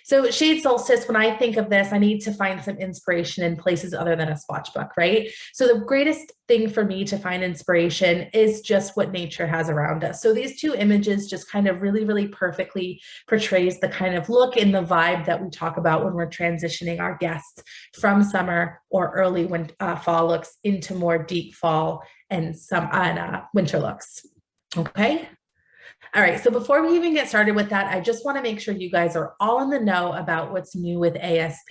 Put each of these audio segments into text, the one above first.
So shade Solstice, when I think of this, I need to find some inspiration in places other than a swatch book, right? So the greatest thing for me to find inspiration is just what nature has around us. So these two images just kind of really, really perfectly portrays the kind of look and the vibe that we talk about when we're transitioning our guests from summer or early fall looks into more deep fall and winter looks. Okay. All right, so before we even get started with that, I just want to make sure you guys are all in the know about what's new with ASP.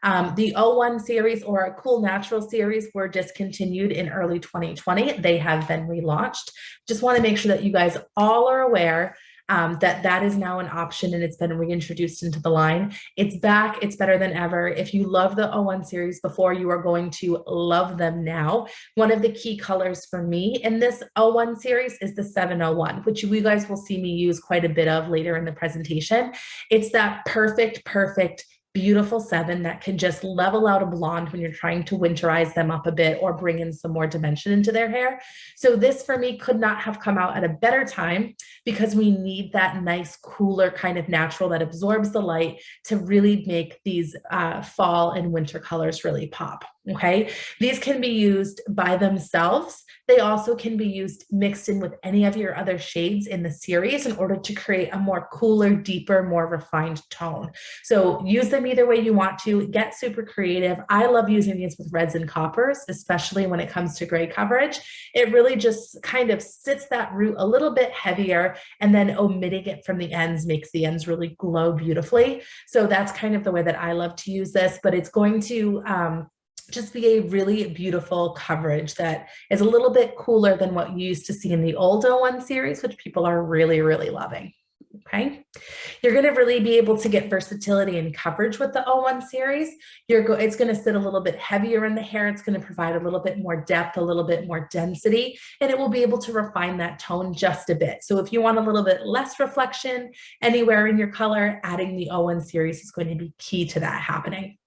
The 01 series or a Cool Natural series were discontinued in early 2020. They have been relaunched. Just want to make sure that you guys all are aware that is now an option and it's been reintroduced into the line. It's back, it's better than ever. If you love the 01 series before, you are going to love them now. One of the key colors for me in this 01 series is the 701, which you guys will see me use quite a bit of later in the presentation. It's that perfect, beautiful 7 that can just level out a blonde when you're trying to winterize them up a bit or bring in some more dimension into their hair. So this for me could not have come out at a better time because we need that nice, cooler kind of natural that absorbs the light to really make these fall and winter colors really pop. Okay, these can be used by themselves. They also can be used mixed in with any of your other shades in the series in order to create a more cooler, deeper, more refined tone. So use them either way you want to. Get super creative. I love using these with reds and coppers, especially when it comes to gray coverage. It really just kind of sits that root a little bit heavier, and then omitting it from the ends makes the ends really glow beautifully. So that's kind of the way that I love to use this, but it's going to just be a really beautiful coverage that is a little bit cooler than what you used to see in the old 01 series, which people are really, really loving. Okay, you're going to really be able to get versatility and coverage with the 01 series. It's going to sit a little bit heavier in the hair. It's going to provide a little bit more depth, a little bit more density, and it will be able to refine that tone just a bit. So if you want a little bit less reflection anywhere in your color, adding the 01 series is going to be key to that happening.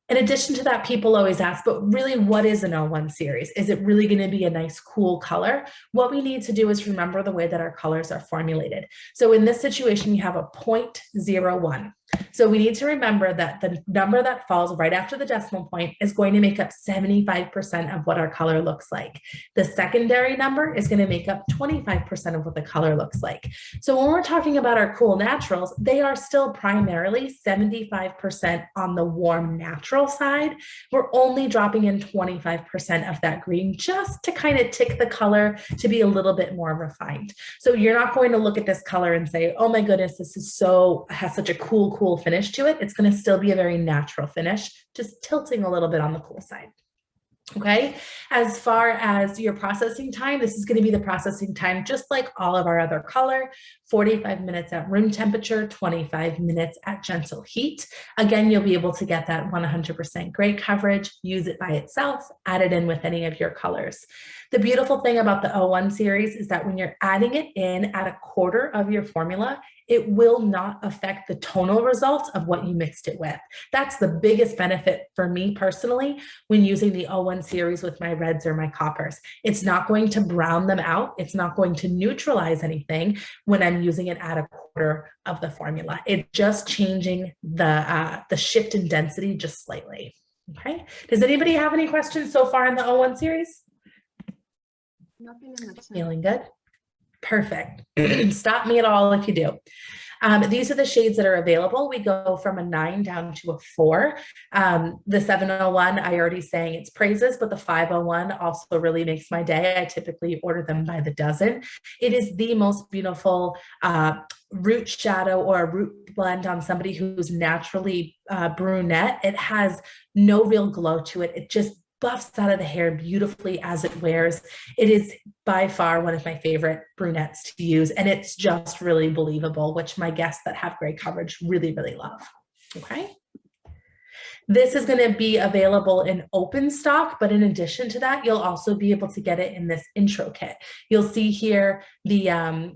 In addition to that, people always ask, but really, what is an 01 series? Is it really going to be a nice, cool color? What we need to do is remember the way that our colors are formulated. So in this situation, you have a 0.01. So we need to remember that the number that falls right after the decimal point is going to make up 75% of what our color looks like. The secondary number is going to make up 25% of what the color looks like. So when we're talking about our cool naturals, they are still primarily 75% on the warm natural side. We're only dropping in 25% of that green just to kind of tick the color to be a little bit more refined. So you're not going to look at this color and say, oh my goodness, this is has such a cool finish to it. It's going to still be a very natural finish, just tilting a little bit on the cool side. Okay, as far as your processing time, this is going to be the processing time just like all of our other color, 45 minutes at room temperature, 25 minutes at gentle heat. Again, you'll be able to get that 100% gray coverage, use it by itself, add it in with any of your colors. The beautiful thing about the 01 series is that when you're adding it in at a quarter of your formula, it will not affect the tonal results of what you mixed it with. That's the biggest benefit for me personally when using the 01 series with my reds or my coppers. It's not going to brown them out. It's not going to neutralize anything when I'm using it at a quarter of the formula. It's just changing the shift in density just slightly. Okay. Does anybody have any questions so far in the 01 series? Nothing in the chat. Feeling good? Perfect. Stop me at all if you do. These are the shades that are available. We go from a 9 down to a 4. The 701, I already sang its praises, but the 501 also really makes my day. I typically order them by the dozen. It is the most beautiful root shadow or a root blend on somebody who's naturally brunette. It has no real glow to it. It just buffs out of the hair beautifully as it wears. It is by far one of my favorite brunettes to use, and it's just really believable, which my guests that have gray coverage really, really love. Okay. This is going to be available in open stock, but in addition to that, you'll also be able to get it in this intro kit. You'll see here the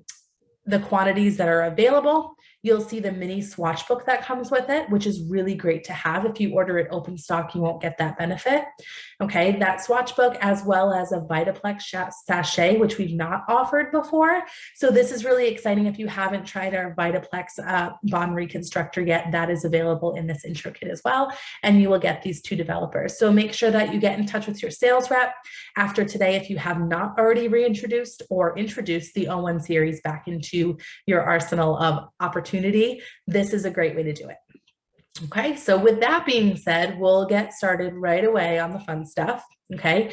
quantities that are available. You'll see the mini swatch book that comes with it, which is really great to have. If you order it open stock, you won't get that benefit. Okay, that swatch book, as well as a Vitaplex sachet, which we've not offered before. So this is really exciting. If you haven't tried our Vitaplex bond reconstructor yet, that is available in this intro kit as well. And you will get these 2 developers. So make sure that you get in touch with your sales rep after today if you have not already reintroduced or introduced the O1 series back into your arsenal of opportunity. This is a great way to do it. Okay, so with that being said, we'll get started right away on the fun stuff. Okay,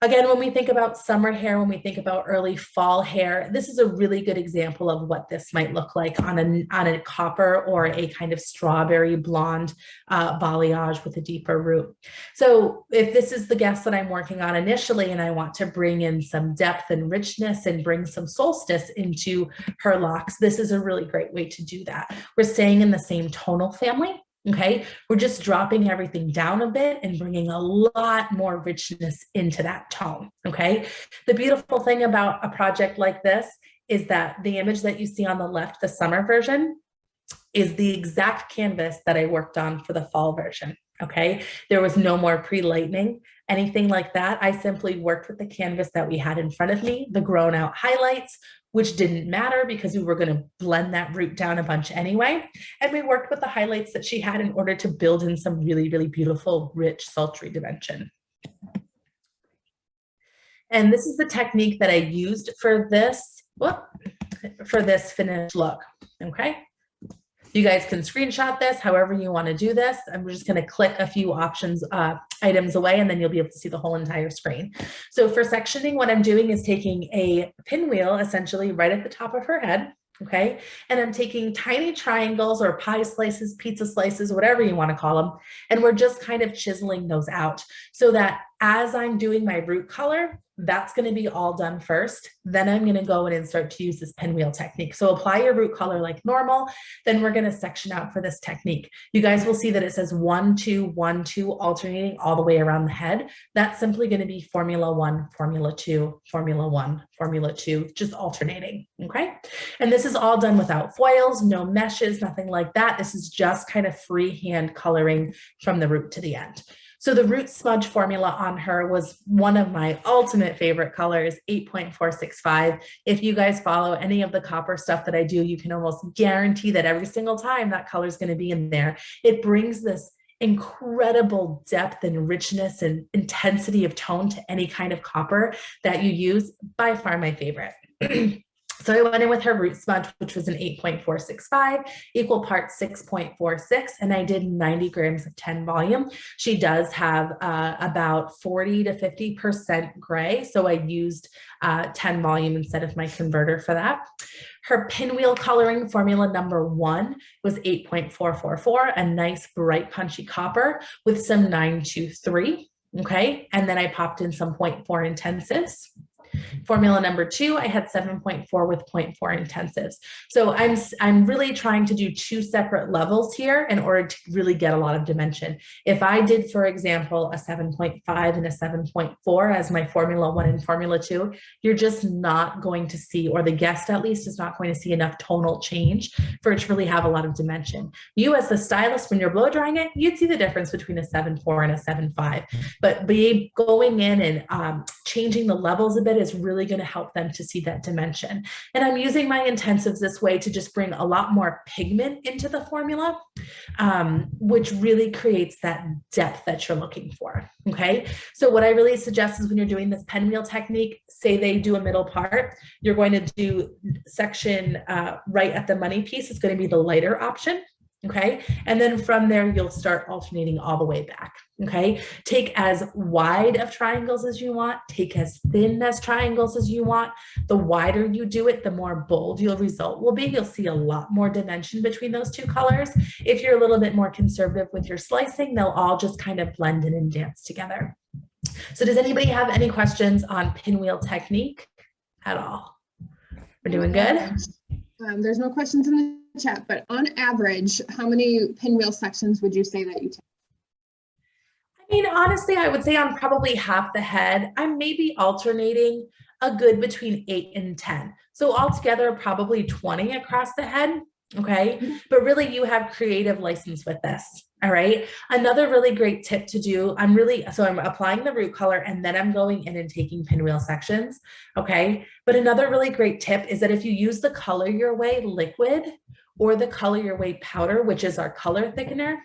again, when we think about summer hair, when we think about early fall hair, this is a really good example of what this might look like on a copper or a kind of strawberry blonde balayage with a deeper root. So if this is the guest that I'm working on initially and I want to bring in some depth and richness and bring some Solstice into her locks, this is a really great way to do that. We're staying in the same tonal family. Okay, we're just dropping everything down a bit and bringing a lot more richness into that tone. Okay, the beautiful thing about a project like this is that the image that you see on the left, the summer version, is the exact canvas that I worked on for the fall version. Okay, there was no more pre-lightening, anything like that. I simply worked with the canvas that we had in front of me, the grown out highlights, which didn't matter because we were going to blend that root down a bunch anyway. And we worked with the highlights that she had in order to build in some really, really beautiful, rich, sultry dimension. And this is the technique that I used for this finished look. Okay. You guys can screenshot this however you want to do this. I'm just going to click a few options, items away, and then you'll be able to see the whole entire screen. So for sectioning, what I'm doing is taking a pinwheel essentially right at the top of her head. Okay, and I'm taking tiny triangles or pie slices, pizza slices, whatever you want to call them, and we're just kind of chiseling those out so that as I'm doing my root color, that's going to be all done first. Then I'm going to go in and start to use this pinwheel technique. So apply your root color like normal. Then we're going to section out for this technique. You guys will see that it says 1, 2, 1, 2, alternating all the way around the head. That's simply going to be Formula 1, Formula 2, Formula 1, Formula 2, just alternating. Okay. And this is all done without foils, no meshes, nothing like that. This is just kind of freehand coloring from the root to the end. So the root smudge formula on her was one of my ultimate favorite colors, 8.465. If you guys follow any of the copper stuff that I do, you can almost guarantee that every single time that color is going to be in there. It brings this incredible depth and richness and intensity of tone to any kind of copper that you use. By far my favorite. So I went in with her root smudge, which was an 8.465, equal parts 6.46, and I did 90 grams of 10 volume. She does have about 40 to 50% gray, so I used 10 volume instead of my converter for that. Her pinwheel coloring formula number 1 was 8.444, a nice bright punchy copper with some 923, okay? And then I popped in some 0.4 intensives. Formula number 2, I had 7.4 with 0.4 intensives. So I'm really trying to do 2 separate levels here in order to really get a lot of dimension. If I did, for example, a 7.5 and a 7.4 as my Formula 1 and Formula 2, you're just not going to see, or the guest at least is not going to see enough tonal change for it to really have a lot of dimension. You as the stylist, when you're blow drying it, you'd see the difference between a 7.4 and a 7.5, but going in and changing the levels a bit is really going to help them to see that dimension. And I'm using my intensives this way to just bring a lot more pigment into the formula, which really creates that depth that you're looking for. Okay. So what I really suggest is when you're doing this pinwheel technique, say they do a middle part, you're going to do section right at the money piece. It's going to be the lighter option. Okay. And then from there, you'll start alternating all the way back. Okay. Take as wide of triangles as you want, take as thin as triangles as you want. The wider you do it, the more bold your result will be. You'll see a lot more dimension between those 2 colors. If you're a little bit more conservative with your slicing, they'll all just kind of blend in and dance together. So does anybody have any questions on pinwheel technique at all? We're doing good? There's no questions in the chat, but on average, how many pinwheel sections would you say that you take? I mean, honestly, I would say on probably half the head, I'm maybe alternating a good between 8 and 10. So altogether, probably 20 across the head. Okay. But really you have creative license with this. All right. Another really great tip to do, I'm applying the root color and then I'm going in and taking pinwheel sections. Okay. But another really great tip is that if you use the Color Your Way liquid or the Color Your Way powder, which is our color thickener,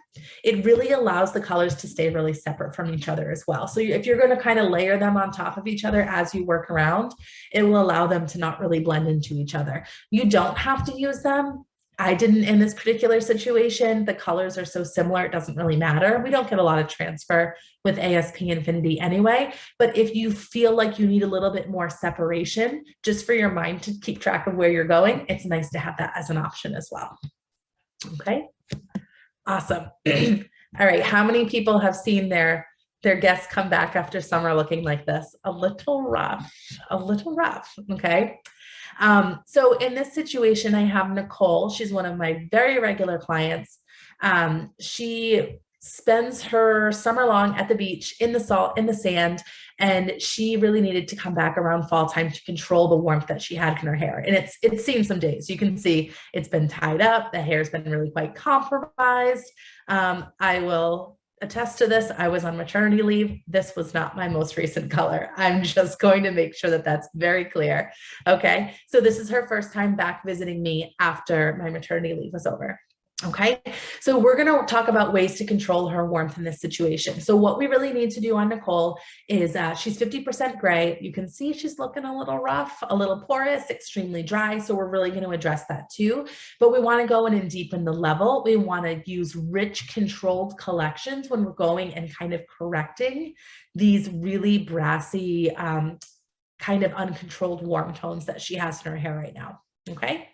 it really allows the colors to stay really separate from each other as well. So if you're going to kind of layer them on top of each other as you work around, it will allow them to not really blend into each other. You don't have to use them. I didn't in this particular situation. The colors are so similar, it doesn't really matter. We don't get a lot of transfer with ASP Infinity anyway, but if you feel like you need a little bit more separation just for your mind to keep track of where you're going, it's nice to have that as an option as well. Okay, awesome. All right, how many people have seen their guests come back after summer looking like this? A little rough, okay? So in this situation, I have Nicole. She's one of my very regular clients. She spends her summer long at the beach in the salt, in the sand, and she really needed to come back around fall time to control the warmth that she had in her hair. And it's seen some days. You can see it's been tied up. The hair's been really quite compromised. I will attest to this. I was on maternity leave. This was not my most recent color. I'm just going to make sure that that's very clear. Okay. So this is her first time back visiting me after my maternity leave was over. Okay. So we're going to talk about ways to control her warmth in this situation. So what we really need to do on Nicole is she's 50% gray. You can see she's looking a little rough, a little porous, extremely dry. So we're really going to address that too. But we want to go in and deepen the level. We want to use rich controlled collections when we're going and kind of correcting these really brassy, kind of uncontrolled warm tones that she has in her hair right now. Okay.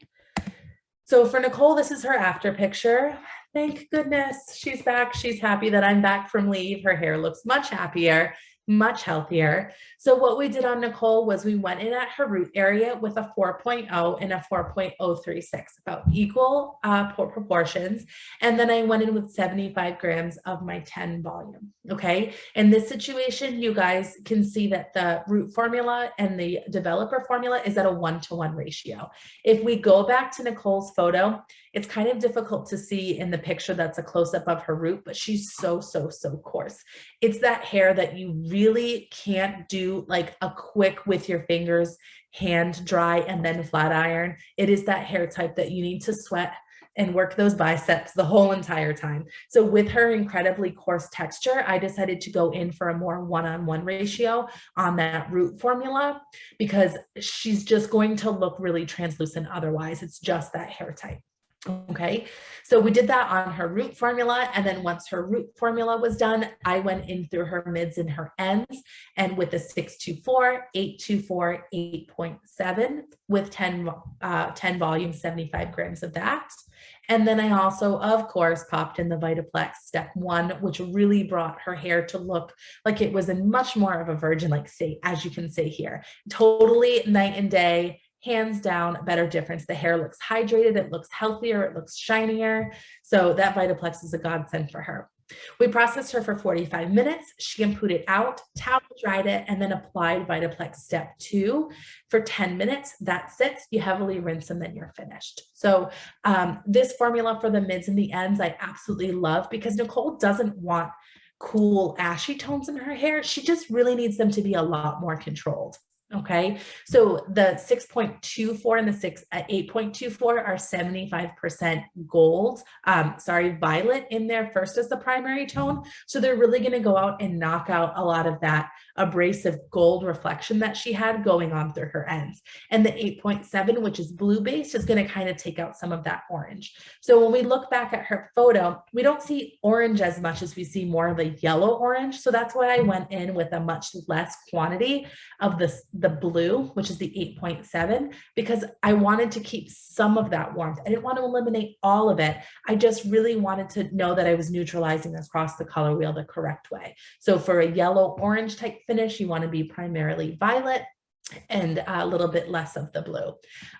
So for Nicole, this is her after picture. Thank goodness she's back. She's happy that I'm back from leave. Her hair looks much happier, much healthier. So what we did on Nicole was we went in at her root area with a 4.0 and a 4.036, about equal proportions. And then I went in with 75 grams of my 10 volume. Okay. In this situation, you guys can see that the root formula and the developer formula is at a 1-to-1 ratio. If we go back to Nicole's photo, it's kind of difficult to see in the picture that's a close-up of her root, but she's so coarse. It's that hair that you really can't do like a quick with your fingers, hand dry, and then flat iron. It is that hair type that you need to sweat and work those biceps the whole entire time. So with her incredibly coarse texture, I decided to go in for a more one-on-one ratio on that root formula because she's just going to look really translucent otherwise. It's just that hair type. Okay, so we did that on her root formula, and then once her root formula was done, I went in through her mids and her ends, and with a 624, 824, 8.7 with 10 volume, 75 grams of that. And then I also, of course, popped in the Vitaplex step 1, which really brought her hair to look like it was in much more of a virgin-like state, as you can see here. Totally night and day. Hands down, better difference. The hair looks hydrated, it looks healthier, it looks shinier. So that Vitaplex is a godsend for her. We processed her for 45 minutes. She shampooed it out, towel dried it, and then applied Vitaplex step 2 for 10 minutes. That sits, you heavily rinse, and then you're finished. So this formula for the mids and the ends, I absolutely love because Nicole doesn't want cool ashy tones in her hair. She just really needs them to be a lot more controlled. Okay, so the 6.24 and the 8.24 are 75% gold, violet in there first as the primary tone. So they're really going to go out and knock out a lot of that abrasive gold reflection that she had going on through her ends. And the 8.7, which is blue based, is going to kind of take out some of that orange. So when we look back at her photo, we don't see orange as much as we see more of a yellow orange. So that's why I went in with a much less quantity of the blue, which is the 8.7, because I wanted to keep some of that warmth. I didn't want to eliminate all of it. I just really wanted to know that I was neutralizing across the color wheel the correct way. So for a yellow orange type finish, you want to be primarily violet. and a little bit less of the blue.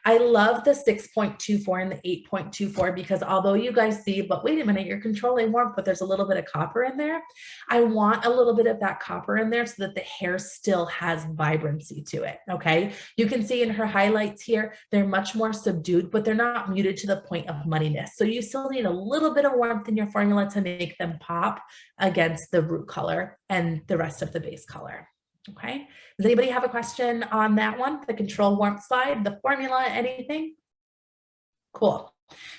I love the 6.24 and the 8.24 because although you guys see, but wait a minute, you're controlling warmth, but there's a little bit of copper in there. I want a little bit of that copper in there so that the hair still has vibrancy to it, okay? You can see in her highlights here, they're much more subdued, but they're not muted to the point of muddiness. So you still need a little bit of warmth in your formula to make them pop against the root color and the rest of the base color. Okay, does anybody have a question on that one? The control warmth slide, the formula, anything? Cool.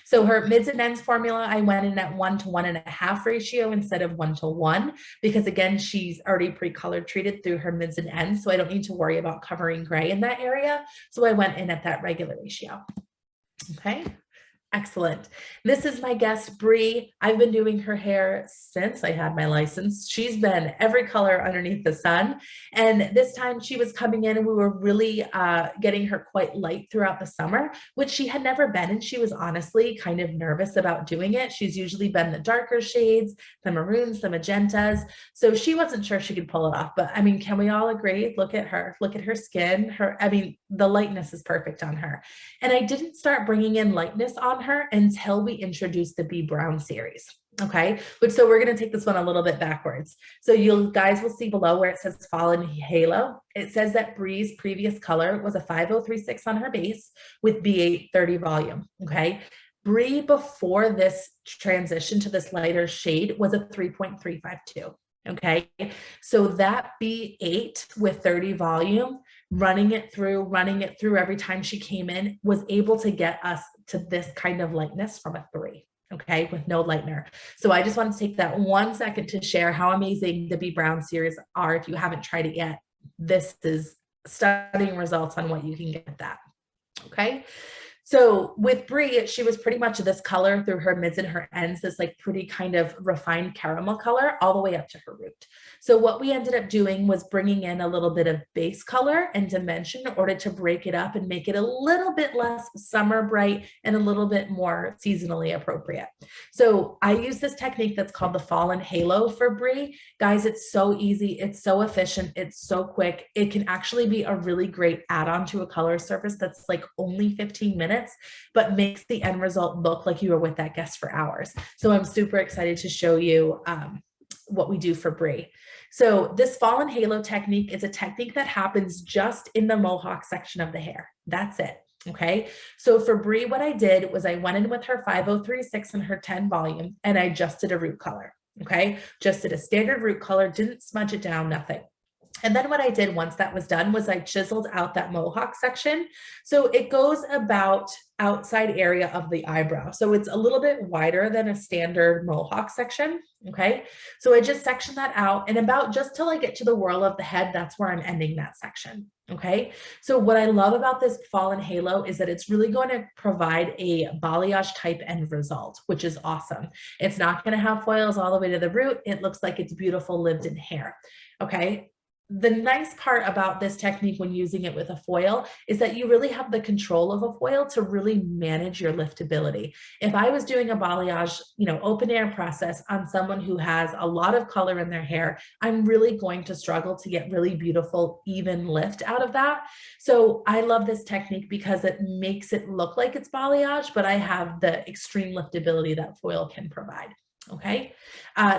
So her mids and ends formula, I went in at 1 to 1.5 ratio instead of 1 to 1, because again, she's already pre-colored treated through her mids and ends. So I don't need to worry about covering gray in that area. So I went in at that regular ratio. Okay. Excellent. This is my guest, Bree. I've been doing her hair since I had my license. She's been every color underneath the sun. And this time she was coming in and we were really getting her quite light throughout the summer, which she had never been. And she was honestly kind of nervous about doing it. She's usually been the darker shades, the maroons, the magentas. So she wasn't sure she could pull it off. But I mean, can we all agree? Look at her skin. I mean, the lightness is perfect on her. And I didn't start bringing in lightness on her until we introduced the Be Brown series. Okay, so we're going to take this one a little bit backwards. So you guys will see below where it says Fallen Halo. It says that Bree's previous color was a 5036 on her base with B830 volume. Okay, Bree before this transition to this lighter shade was a 3.352. Okay, so that B8 with 30 volume, running it through every time she came in, was able to get us to this kind of lightness from a 3, okay, with no lightener. So I just want to take that 1 second to share how amazing the Be Brown series are. If you haven't tried it yet, this is stunning results on what you can get with that, okay? So with Bree, she was pretty much this color through her mids and her ends, this like pretty kind of refined caramel color all the way up to her root. So what we ended up doing was bringing in a little bit of base color and dimension in order to break it up and make it a little bit less summer bright and a little bit more seasonally appropriate. So I use this technique that's called the Fallen Halo for Bree. Guys, it's so easy. It's so efficient. It's so quick. It can actually be a really great add-on to a color surface that's like only 15 minutes, but makes the end result look like you were with that guest for hours. So I'm super excited to show you what we do for Bree. So this Fallen Halo technique is a technique that happens just in the mohawk section of the hair. That's it. Okay. So for Bree, what I did was I went in with her 5036 and her 10 volume and I just did a root color. Okay. Just did a standard root color, didn't smudge it down, nothing. And then what I did once that was done was I chiseled out that mohawk section. So it goes about outside area of the eyebrow. So it's a little bit wider than a standard mohawk section. Okay. So I just sectioned that out and about just till I get to the whirl of the head, that's where I'm ending that section. Okay. So what I love about this Fallen Halo is that it's really going to provide a balayage type end result, which is awesome. It's not going to have foils all the way to the root. It looks like it's beautiful lived in hair. Okay. The nice part about this technique when using it with a foil is that you really have the control of a foil to really manage your liftability. If I was doing a balayage, open air process on someone who has a lot of color in their hair, I'm really going to struggle to get really beautiful, even lift out of that. So I love this technique because it makes it look like it's balayage, but I have the extreme liftability that foil can provide. Okay.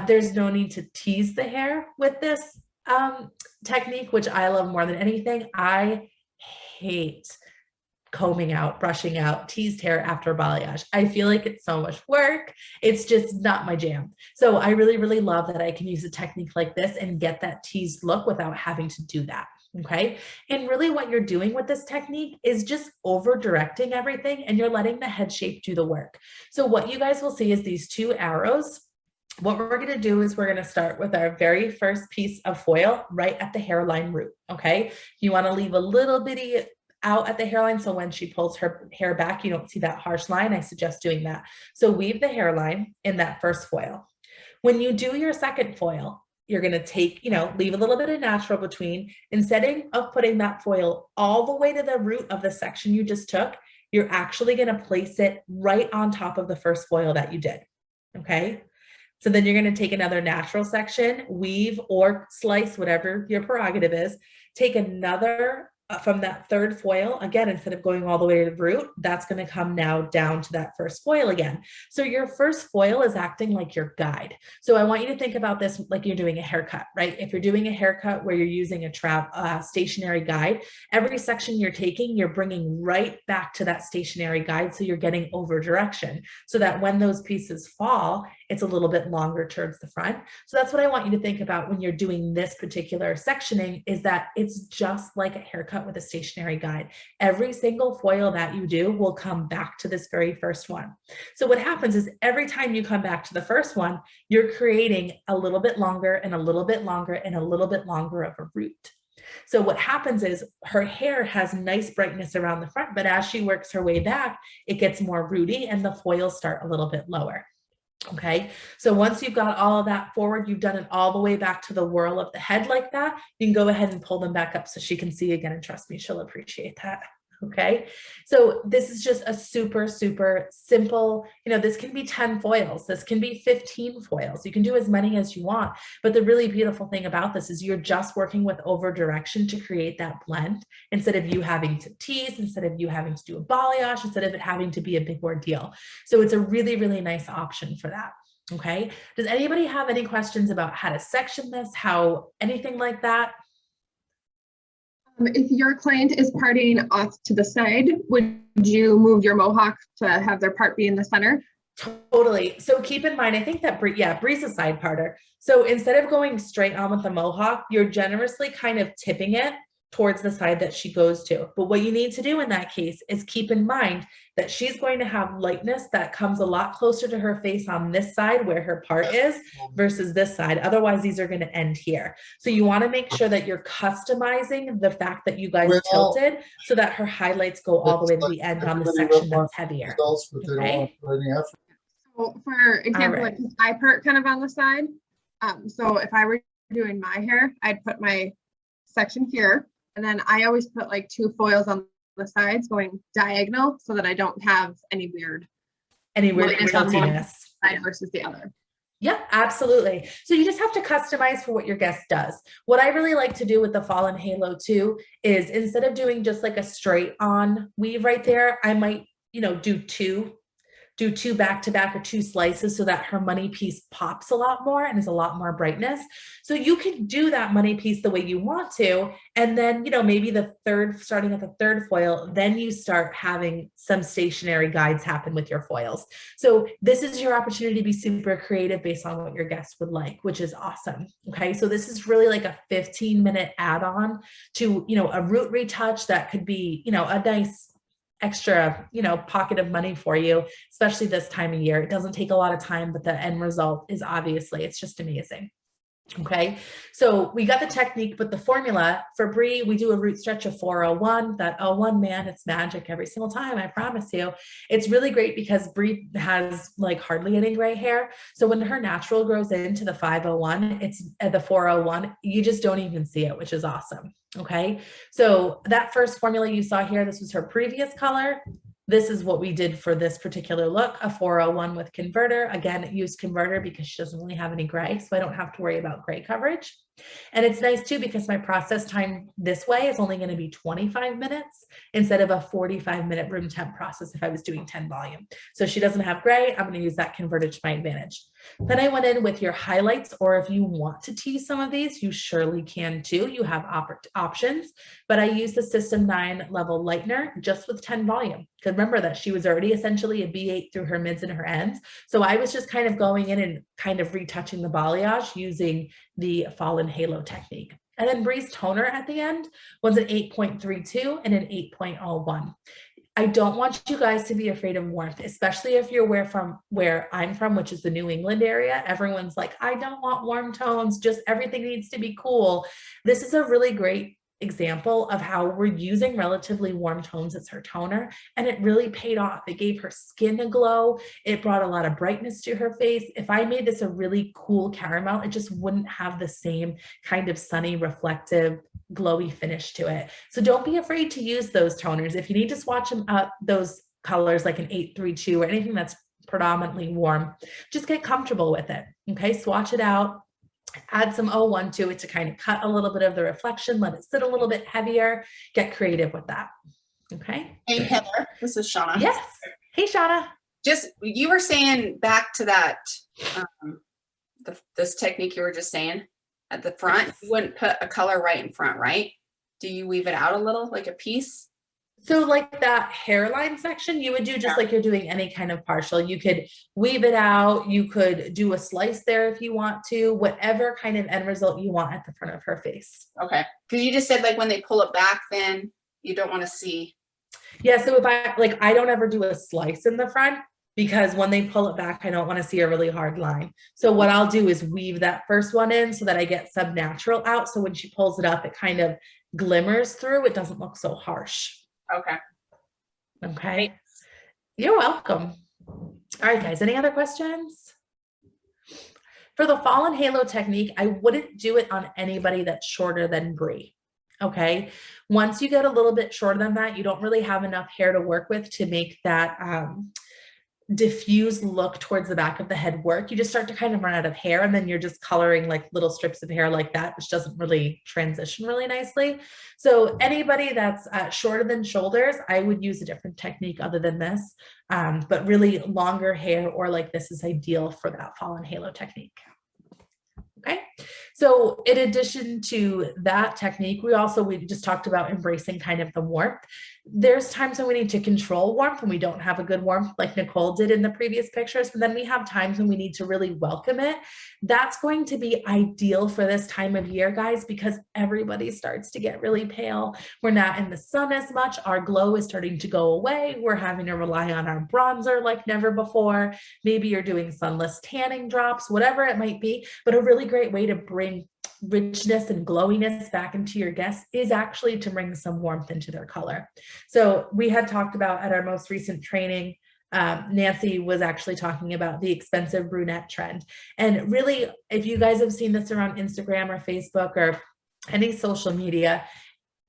There's no need to tease the hair with this technique, which I love more than anything. I hate combing out, brushing out teased hair after balayage. I feel like it's so much work. It's just not my jam. So I really, really love that I can use a technique like this and get that teased look without having to do that. Okay. And really what you're doing with this technique is just over directing everything and you're letting the head shape do the work. So what you guys will see is these 2 arrows. What we're going to do is we're going to start with our very first piece of foil right at the hairline root. Okay. You want to leave a little bitty out at the hairline. So when she pulls her hair back, you don't see that harsh line. I suggest doing that. So weave the hairline in that first foil. When you do your second foil, you're going to take, leave a little bit of natural between. Instead of putting that foil all the way to the root of the section you just took, you're actually going to place it right on top of the first foil that you did. Okay. So then you're going to take another natural section, weave or slice, whatever your prerogative is, take another from that third foil, again, instead of going all the way to the root, that's going to come now down to that first foil again. So your first foil is acting like your guide. So I want you to think about this like you're doing a haircut, right? If you're doing a haircut where you're using a stationary guide, every section you're taking, you're bringing right back to that stationary guide. So you're getting over direction so that when those pieces fall, it's a little bit longer towards the front. So that's what I want you to think about when you're doing this particular sectioning, is that it's just like a haircut with a stationary guide. Every single foil that you do will come back to this very first one. So what happens is every time you come back to the first one, you're creating a little bit longer and a little bit longer and a little bit longer of a root. So what happens is her hair has nice brightness around the front, but as she works her way back, it gets more rooty and the foils start a little bit lower. Okay, so once you've got all of that forward, you've done it all the way back to the whirl of the head like that, you can go ahead and pull them back up so she can see again, and trust me, she'll appreciate that. Okay, so this is just a super, super simple, this can be 10 foils, this can be 15 foils, you can do as many as you want. But the really beautiful thing about this is you're just working with over direction to create that blend, instead of you having to tease, instead of you having to do a balayage, instead of it having to be a big ordeal. So it's a really, really nice option for that. Okay, does anybody have any questions about how to section this, how anything like that? If your client is parting off to the side, would you move your mohawk to have their part be in the center? Totally. So keep in mind, I think that Bree's a side parter. So instead of going straight on with the mohawk, you're generously kind of tipping it towards the side that she goes to. But what you need to do in that case is keep in mind that she's going to have lightness that comes a lot closer to her face on this side where her part is versus this side. Otherwise, these are going to end here. So you want to make sure that you're customizing the fact that you guys tilted so that her highlights go all the way to the end on the section that's heavier. Okay? So for example, like I part kind of on the side. So if I were doing my hair, I'd put my section here. And then I always put like 2 foils on the sides going diagonal so that I don't have any weird tiltiness side versus the other. Yeah, absolutely. So you just have to customize for what your guest does. What I really like to do with the Fallen Halo too is instead of doing just like a straight on weave right there, I might, do two back to back or 2 slices so that her money piece pops a lot more and is a lot more brightness. So you can do that money piece the way you want to. And then, maybe starting at the third foil, then you start having some stationary guides happen with your foils. So this is your opportunity to be super creative based on what your guests would like, which is awesome. Okay. So this is really like a 15-minute add-on to, a root retouch that could be, a nice extra, pocket of money for you, especially this time of year. It doesn't take a lot of time, but the end result is obviously, it's just amazing. Okay, so we got the technique, but the formula for Bree, we do a root stretch of 401. That 01, man, it's magic every single time, I promise you. It's really great because Bree has like hardly any gray hair. So when her natural grows into the 501, it's at the 401, you just don't even see it, which is awesome. Okay, so that first formula you saw here, this was her previous color. This is what we did for this particular look, a 401 with converter. Again, use converter because she doesn't really have any gray, so I don't have to worry about gray coverage. And it's nice too because my process time this way is only going to be 25 minutes instead of a 45-minute room temp process if I was doing 10 volume. So she doesn't have gray, I'm going to use that converted to my advantage. Then I went in with your highlights, or if you want to tease some of these, you surely can too. You have options, but I used the System 9 level lightener just with 10 volume. Because remember that she was already essentially a B8 through her mids and her ends. So I was just kind of going in and kind of retouching the balayage using the Fallen Halo technique. And then Bree's toner at the end was an 8.32 and an 8.01. I don't want you guys to be afraid of warmth, especially if you're where I'm from, which is the New England area. Everyone's like, I don't want warm tones, just everything needs to be cool. This is a really great example of how we're using relatively warm tones as her toner, and it really paid off. It gave her skin a glow. It brought a lot of brightness to her face. If I made this a really cool caramel, it just wouldn't have the same kind of sunny, reflective, glowy finish to it. So don't be afraid to use those toners. If you need to swatch them up, those colors like an 832 or anything that's predominantly warm, just get comfortable with it. Okay, swatch it out. Add some O1 to it to kind of cut a little bit of the reflection, let it sit a little bit heavier, get creative with that. Okay. Hey, Heather, this is Shauna. Yes. Hey, Shauna. Just, you were saying back to that, this technique you were just saying at the front, you wouldn't put a color right in front, right? Do you weave it out a little, like a piece? So like that hairline section, you would do just like you're doing any kind of partial. You could weave it out. You could do a slice there if you want to, whatever kind of end result you want at the front of her face. Okay. Because you just said like when they pull it back, then you don't want to see. Yeah. So if I don't ever do a slice in the front because when they pull it back, I don't want to see a really hard line. So what I'll do is weave that first one in so that I get some natural out. So when she pulls it up, it kind of glimmers through. It doesn't look so harsh. Okay. Okay. You're welcome. All right, guys, any other questions? For the fallen halo technique, I wouldn't do it on anybody that's shorter than Brie. Okay. Once you get a little bit shorter than that, you don't really have enough hair to work with to make that diffuse look towards the back of the head work. You just start to kind of run out of hair, and then you're just coloring like little strips of hair like that, which doesn't really transition really nicely. So anybody that's shorter than shoulders, I would use a different technique other than this, but really longer hair or like this is ideal for that fallen halo technique. Okay. So in addition to that technique, we just talked about embracing kind of the warmth. There's times when we need to control warmth when we don't have a good warmth like Nicole did in the previous pictures, but then we have times when we need to really welcome it. That's going to be ideal for this time of year, guys, because everybody starts to get really pale. We're not in the sun as much. Our glow is starting to go away. We're having to rely on our bronzer like never before. Maybe you're doing sunless tanning drops, whatever it might be, but a really great way to bring richness and glowiness back into your guests is actually to bring some warmth into their color. So we had talked about at our most recent training, Nancy was actually talking about the expensive brunette trend. And really, if you guys have seen this around Instagram or Facebook or any social media,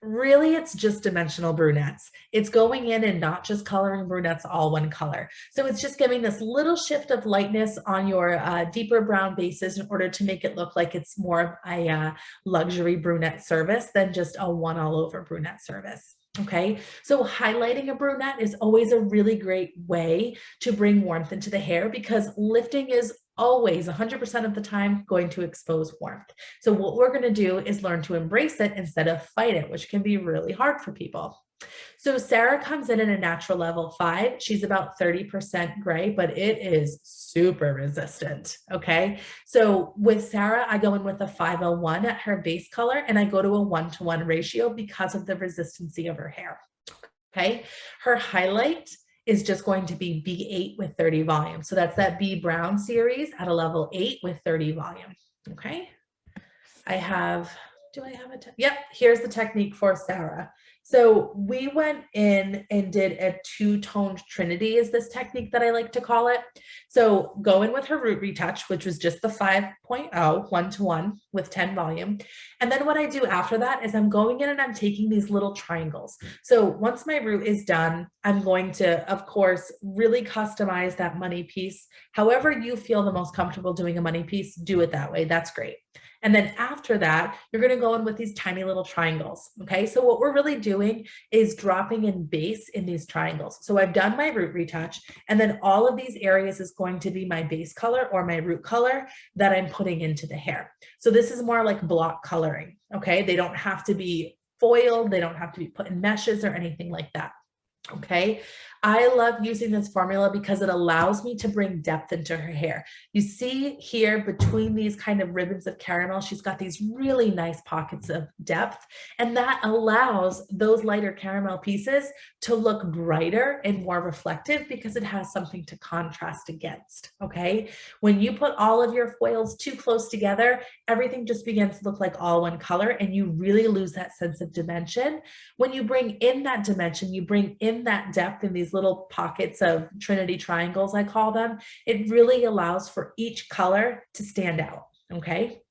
really it's just dimensional brunettes. It's going in and not just coloring brunettes all one color. So it's just giving this little shift of lightness on your deeper brown bases in order to make it look like it's more of a luxury brunette service than just a one all over brunette service. Okay, so highlighting a brunette is always a really great way to bring warmth into the hair because lifting is always 100% of the time going to expose warmth. So what we're going to do is learn to embrace it instead of fight it, which can be really hard for people. So Sarah comes in at a natural level 5. She's about 30% gray, but it is super resistant. Okay. So with Sarah, I go in with a 501 at her base color, and I go to a 1-to-1 ratio because of the resistancy of her hair. Okay. Her highlight is just going to be B8 with 30 volume. So that's that B Brown series at a level 8 with 30 volume. Okay. Yep. Here's the technique for Sarah. So we went in and did a 2-toned trinity is this technique that I like to call it. So go in with her root retouch, which was just the 5.0 1-to-1 with 10 volume. And then what I do after that is I'm going in and I'm taking these little triangles. So once my root is done, I'm going to, of course, really customize that money piece. However you feel the most comfortable doing a money piece, do it that way. That's great. And then after that, you're going to go in with these tiny little triangles. Okay. So what we're really doing is dropping in base in these triangles. So I've done my root retouch, and then all of these areas is going to be my base color or my root color that I'm putting into the hair. So this is more like block coloring. Okay. They don't have to be foiled. They don't have to be put in meshes or anything like that. Okay. I love using this formula because it allows me to bring depth into her hair. You see here between these kind of ribbons of caramel, she's got these really nice pockets of depth, and that allows those lighter caramel pieces to look brighter and more reflective because it has something to contrast against. Okay. When you put all of your foils too close together, everything just begins to look like all one color, and you really lose that sense of dimension. When you bring in that dimension, you bring in that depth in these little pockets of Trinity triangles, I call them, it really allows for each color to stand out. Okay.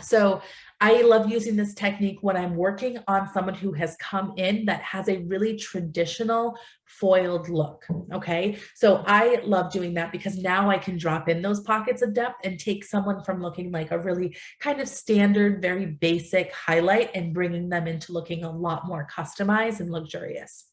So I love using this technique when I'm working on someone who has come in that has a really traditional foiled look. Okay. So I love doing that because now I can drop in those pockets of depth and take someone from looking like a really kind of standard, very basic highlight and bringing them into looking a lot more customized and luxurious.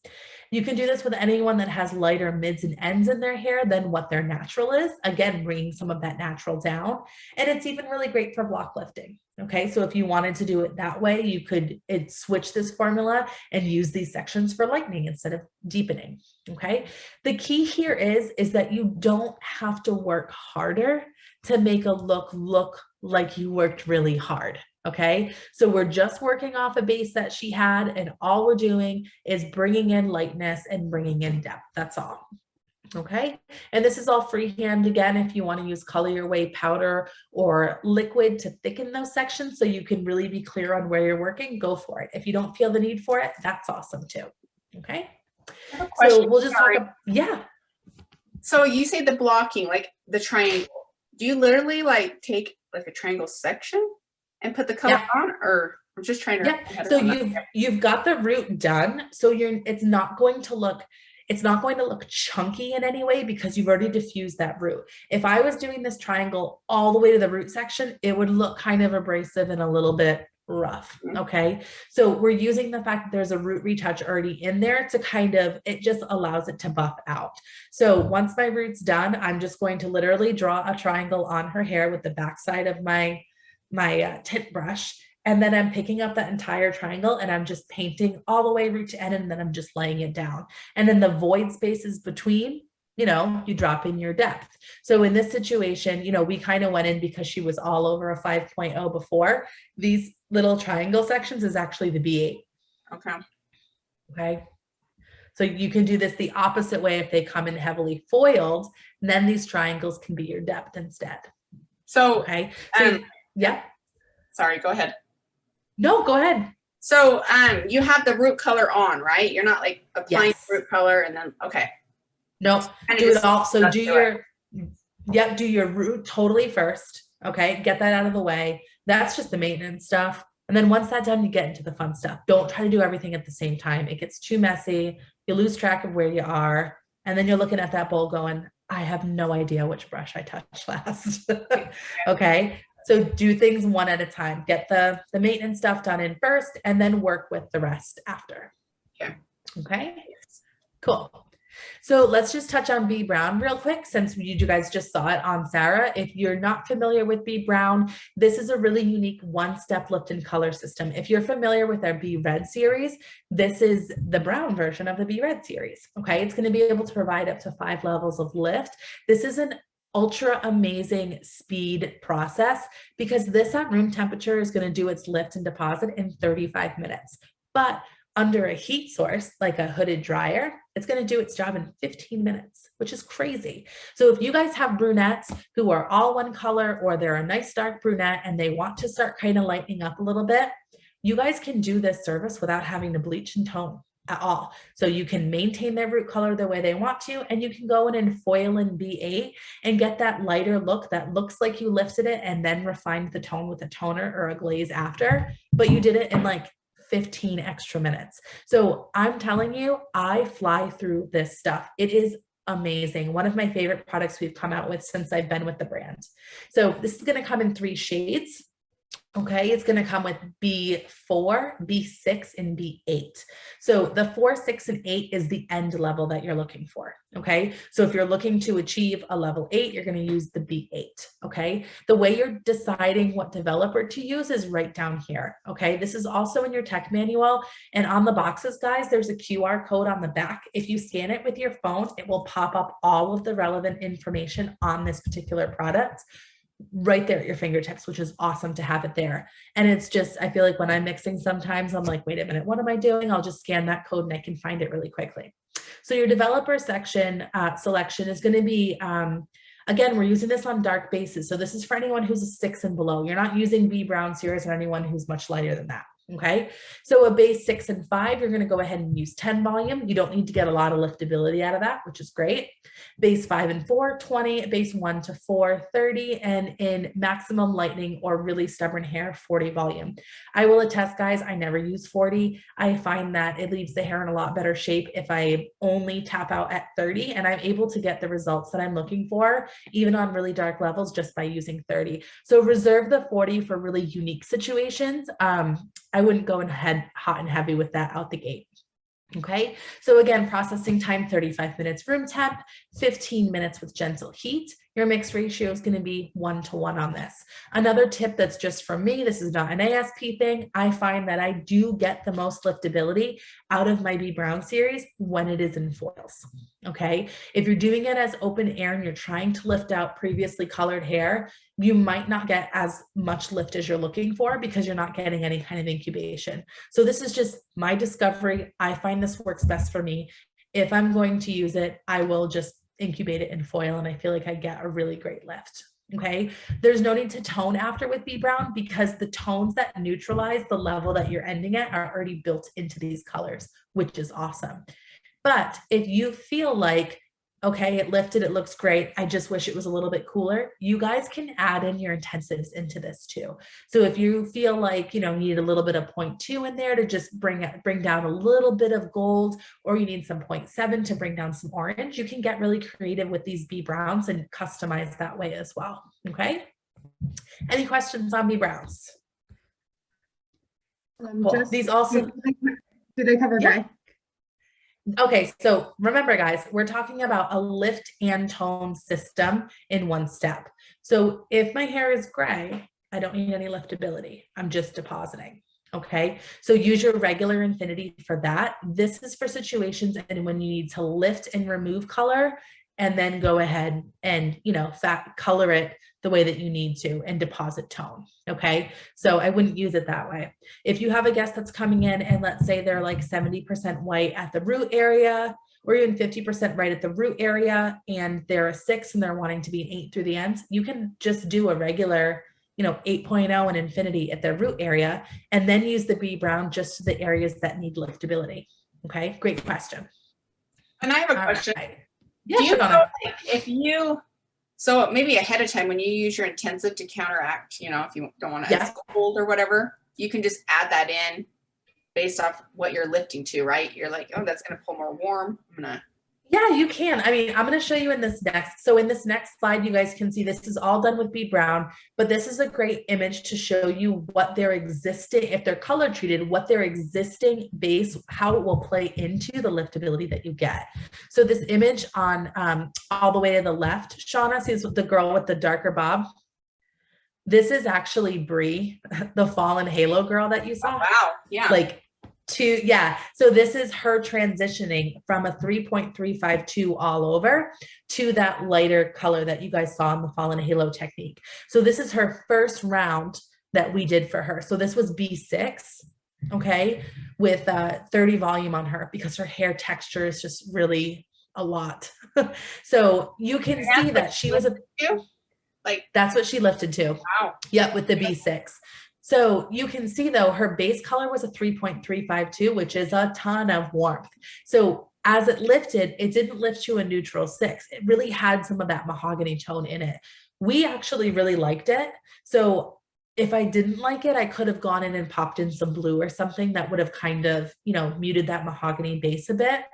You can do this with anyone that has lighter mids and ends in their hair than what their natural is. Again, bringing some of that natural down. And it's even really great for block lifting. Okay, so if you wanted to do it that way, you could switch this formula and use these sections for lightening instead of deepening. Okay, the key here is that you don't have to work harder to make a look like you worked really hard. Okay, so we're just working off a base that she had, and all we're doing is bringing in lightness and bringing in depth. That's all. Okay, and this is all freehand. Again, if you want to use Color Your Way powder or liquid to thicken those sections so you can really be clear on where you're working, go for it. If you don't feel the need for it, that's awesome too. Okay, so we'll just talk about, yeah. So you say the blocking, like the triangle. Do you literally like take like a triangle section and put the color on, or I'm just trying to. So you've got the root done. So it's not going to look chunky in any way because you've already diffused that root. If I was doing this triangle all the way to the root section, it would look kind of abrasive and a little bit rough. Okay. So we're using the fact that there's a root retouch already in there to kind of, it just allows it to buff out. So once my root's done, I'm just going to literally draw a triangle on her hair with the backside of my tint brush. And then I'm picking up that entire triangle and I'm just painting all the way root to end, and then I'm just laying it down. And then the void spaces between, you drop in your depth. So in this situation, we kind of went in because she was all over a 5.0 before. These little triangle sections is actually the B8. Okay. Okay. So you can do this the opposite way if they come in heavily foiled, and then these triangles can be your depth instead. So, okay. So, yeah. Sorry, go ahead. No, go ahead. So you have the root color on, right? You're not like applying root color and then, okay. No, do it all. So do your root totally first. Okay. Get that out of the way. That's just the maintenance stuff. And then once that's done, you get into the fun stuff. Don't try to do everything at the same time. It gets too messy. You lose track of where you are. And then you're looking at that bowl going, I have no idea which brush I touched last. Okay. So do things one at a time. Get the maintenance stuff done in first, and then work with the rest after. Okay. Okay. Cool. So let's just touch on B Brown real quick, since you guys just saw it on Sarah. If you're not familiar with B Brown, this is a really unique one-step lift and color system. If you're familiar with our B Red series, this is the brown version of the B Red series. Okay. It's going to be able to provide up to 5 levels of lift. This is an ultra amazing speed process because this at room temperature is going to do its lift and deposit in 35 minutes. But under a heat source, like a hooded dryer, it's going to do its job in 15 minutes, which is crazy. So if you guys have brunettes who are all one color, or they're a nice dark brunette and they want to start kind of lightening up a little bit, you guys can do this service without having to bleach and tone at all. So you can maintain their root color the way they want to, and you can go in and foil in B8 and get that lighter look that looks like you lifted it and then refined the tone with a toner or a glaze after, but you did it in like 15 extra minutes. So I'm telling you, I fly through this stuff. It is amazing. One of my favorite products we've come out with since I've been with the brand. So this is going to come in 3 shades. Okay, it's going to come with B4, B6, and B8. So the 4, 6, and 8 is the end level that you're looking for. Okay, so if you're looking to achieve a level 8, you're going to use the B8. Okay, the way you're deciding what developer to use is right down here. Okay, this is also in your tech manual, and on the boxes, guys, there's a QR code on the back. If you scan it with your phone, it will pop up all of the relevant information on this particular product right there at your fingertips, which is awesome to have it there. And it's just, I feel like when I'm mixing sometimes, I'm like, wait a minute, what am I doing? I'll just scan that code and I can find it really quickly. So your developer section selection is going to be, again, we're using this on dark bases. So this is for anyone who's a 6 and below. You're not using B Brown series or anyone who's much lighter than that. Okay, so a base 6 and 5, you're going to go ahead and use 10 volume. You don't need to get a lot of liftability out of that, which is great. Base 5 and 4, 20, base 1 to 4, 30, and in maximum lightning or really stubborn hair, 40 volume. I will attest, guys, I never use 40. I find that it leaves the hair in a lot better shape if I only tap out at 30, and I'm able to get the results that I'm looking for, even on really dark levels, just by using 30. So reserve the 40 for really unique situations. I wouldn't go ahead hot and heavy with that out the gate. Okay, so again, processing time, 35 minutes room temp, 15 minutes with gentle heat. Your mix ratio is going to be 1:1 on this. Another tip that's just for me, this is not an ASP thing. I find that I do get the most liftability out of my B Brown series when it is in foils. Okay, if you're doing it as open air and you're trying to lift out previously colored hair, you might not get as much lift as you're looking for because you're not getting any kind of incubation. So this is just my discovery. I find this works best for me. If I'm going to use it, I will just incubate it in foil, and I feel like I get a really great lift. Okay, there's no need to tone after with B Brown because the tones that neutralize the level that you're ending at are already built into these colors, which is awesome. But if you feel like, okay, it lifted, it looks great, I just wish it was a little bit cooler, you guys can add in your intensives into this too. So if you feel like, you need a little bit of 0.2 in there to just bring down a little bit of gold, or you need some 0.7 to bring down some orange, you can get really creative with these B Browns and customize that way as well. Okay. Any questions on B Browns? Cool. These also, do they cover gray? Okay, so remember, guys, we're talking about a lift and tone system in one step. So if my hair is gray, I don't need any liftability. I'm just depositing. Okay, so use your regular infinity for that. This is for situations and when you need to lift and remove color, and then go ahead and, color it the way that you need to and deposit tone. Okay, so I wouldn't use it that way. If you have a guest that's coming in and let's say they're like 70% white at the root area, or even 50% right at the root area, and they're a 6 and they're wanting to be an 8 through the ends, you can just do a regular 8.0 and infinity at their root area, and then use the B Brown just to the areas that need liftability. Okay, great question. And I have a question. Right. Yeah, do you know, like, so maybe ahead of time when you use your intensive to counteract, if you don't want to, it's cold or whatever, you can just add that in based off what you're lifting to, right? You're like, oh, that's going to pull more warm. Yeah, you can. I mean, I'm going to show you in this next. So in this next slide, you guys can see this is all done with B Brown, but this is a great image to show you what their existing, if they're color treated, what their existing base, how it will play into the liftability that you get. So this image on all the way to the left, Shauna sees the girl with the darker bob. This is actually Bree, the Fallen Halo girl that you saw. Oh, wow. Yeah. So this is her transitioning from a 3.352 all over to that lighter color that you guys saw in the Fallen Halo technique. So this is her first round that we did for her. So this was B6, okay, with 30 volume on her because her hair texture is just really a lot. So you can see that she was that's what she lifted to. Wow. Yep, with the B6. So you can see though, her base color was a 3.352, which is a ton of warmth. So as it lifted, it didn't lift to a neutral 6. It really had some of that mahogany tone in it. We actually really liked it. So if I didn't like it, I could have gone in and popped in some blue or something that would have kind of, muted that mahogany base a bit.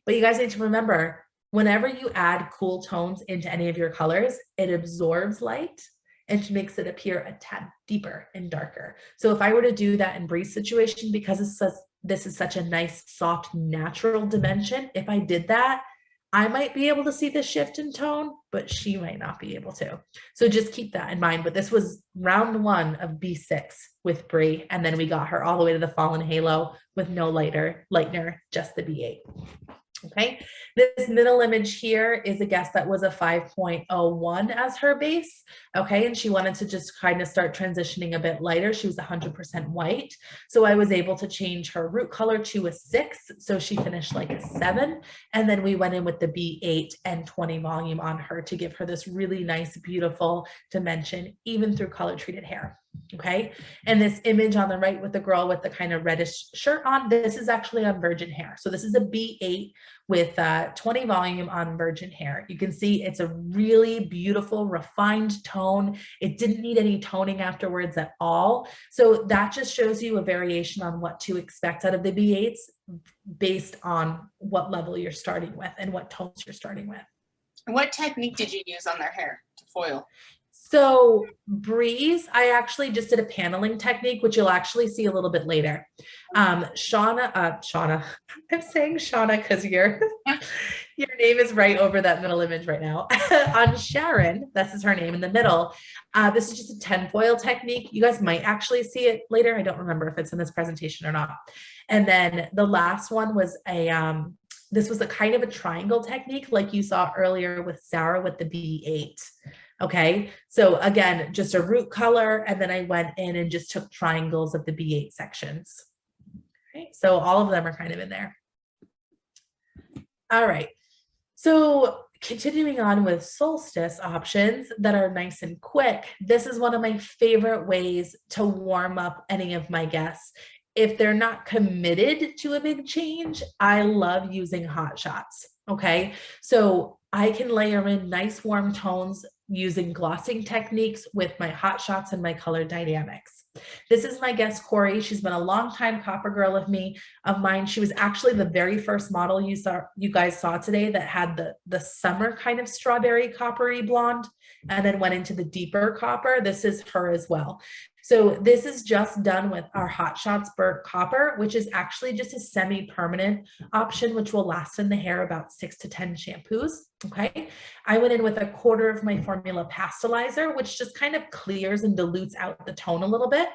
But you guys need to remember, whenever you add cool tones into any of your colors, it absorbs light and makes it appear a tad deeper and darker. So if I were to do that in Bree's situation, because this is such a nice, soft, natural dimension, if I did that, I might be able to see the shift in tone, but she might not be able to. So just keep that in mind. But this was round 1 of B6 with Bree, and then we got her all the way to the Fallen Halo with no lightener, just the B8. Okay, this middle image here is a guest that was a 5.01 as her base. Okay, and she wanted to just kind of start transitioning a bit lighter. She was 100% white. So I was able to change her root color to a 6. So she finished like a 7. And then we went in with the B8 and 20 volume on her copper to give her this really nice, beautiful dimension, even through color treated hair. Okay. And this image on the right with the girl with the kind of reddish shirt on, this is actually on virgin hair. So this is a B8 with 20 volume on virgin hair. You can see it's a really beautiful, refined tone. It didn't need any toning afterwards at all. So that just shows you a variation on what to expect out of the B8s based on what level you're starting with and what tones you're starting with. What technique did you use on their hair to foil? So Breeze, I actually just did a paneling technique, which you'll actually see a little bit later. Shauna, I'm saying Shauna because your name is right over that middle image right now. On Sharon, this is her name in the middle. This is just a 10 foil technique. You guys might actually see it later. I don't remember if it's in this presentation or not. And then the last one was this was a kind of a triangle technique like you saw earlier with Sarah with the B8. Okay, so again, just a root color, and then I went in and just took triangles of the B8 sections. Okay, so all of them are kind of in there. All right, so continuing on with Solstice options that are nice and quick, this is one of my favorite ways to warm up any of my guests. If they're not committed to a big change, I love using hot shots. Okay, so I can layer in nice warm tones using glossing techniques with my hot shots and my color dynamics. This is my guest, Corey. She's been a long time copper girl of mine. She was actually the very first model you guys saw today that had the summer kind of strawberry coppery blonde and then went into the deeper copper. This is her as well. So this is just done with our Hot Shots burnt copper, which is actually just a semi-permanent option, which will last in the hair about 6 to 10 shampoos. Okay. I went in with a quarter of my formula pastelizer, which just kind of clears and dilutes out the tone a little bit.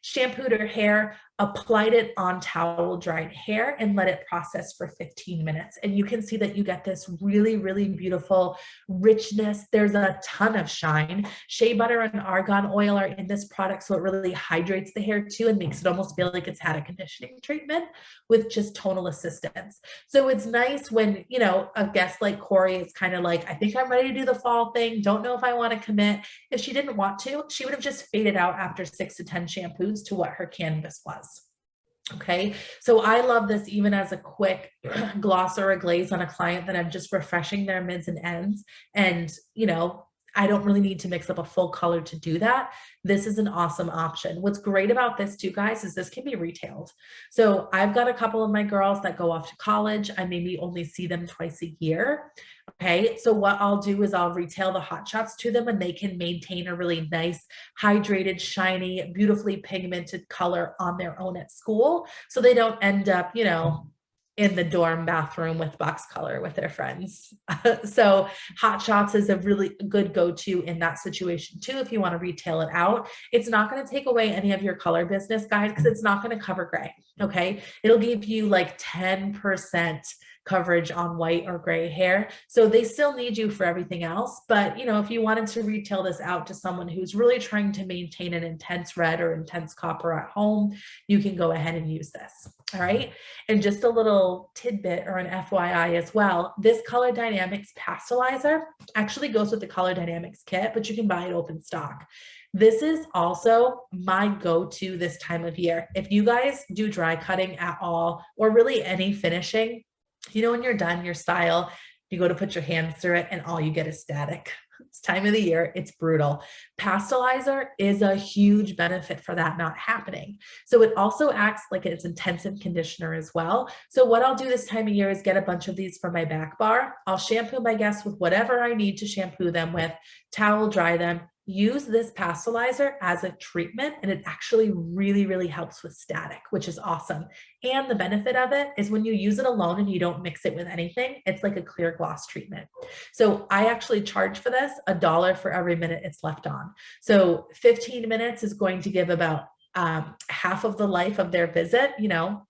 Shampooed her hair, applied it on towel dried hair, and let it process for 15 minutes. And you can see that you get this really, really beautiful richness. There's a ton of shine. Shea butter and argan oil are in this product, so it really hydrates the hair too and makes it almost feel like it's had a conditioning treatment with just tonal assistance. So it's nice when, you know, a guest like Corey is kind of like, I think I'm ready to do the fall thing. Don't know if I want to commit. If she didn't want to, she would have just faded out after 6 to 10 shampoos to what her canvas was. Okay, so I love this even as a quick gloss or a glaze on a client that I'm just refreshing their mids and ends. And, you know, I don't really need to mix up a full color to do that. This is an awesome option. What's great about this too, guys, is this can be retailed. So I've got a couple of my girls that go off to college. I maybe only see them twice a year. Okay, so what I'll do is I'll retail the hot shots to them and they can maintain a really nice, hydrated, shiny, beautifully pigmented color on their own at school. So they don't end up, you know, in the dorm bathroom with box color with their friends. So hot shots is a really good go-to in that situation too. If you want to retail it out, it's not going to take away any of your color business, guys, because it's not going to cover gray. Okay. It'll give you like 10% coverage on white or gray hair. So they still need you for everything else. But, you know, if you wanted to retail this out to someone who's really trying to maintain an intense red or intense copper at home, you can go ahead and use this. All right. And just a little tidbit or an FYI as well, this Color Dynamics pastelizer actually goes with the Color Dynamics kit, but you can buy it open stock. This is also my go-to this time of year. If you guys do dry cutting at all, or really any finishing, you know, when you're done your style, you go to put your hands through it and all you get is static. It's time of the year, it's brutal. Pastelizer is a huge benefit for that not happening. So it also acts like its intensive conditioner as well. So what I'll do this time of year is get a bunch of these for my back bar. I'll shampoo my guests with whatever I need to shampoo them with, towel dry them, use this pastelizer as a treatment, and it actually really, really helps with static, which is awesome. And the benefit of it is when you use it alone and you don't mix it with anything, it's like a clear gloss treatment. So I actually charge for this $1 for every minute it's left on. So 15 minutes is going to give about half of the life of their visit, you know,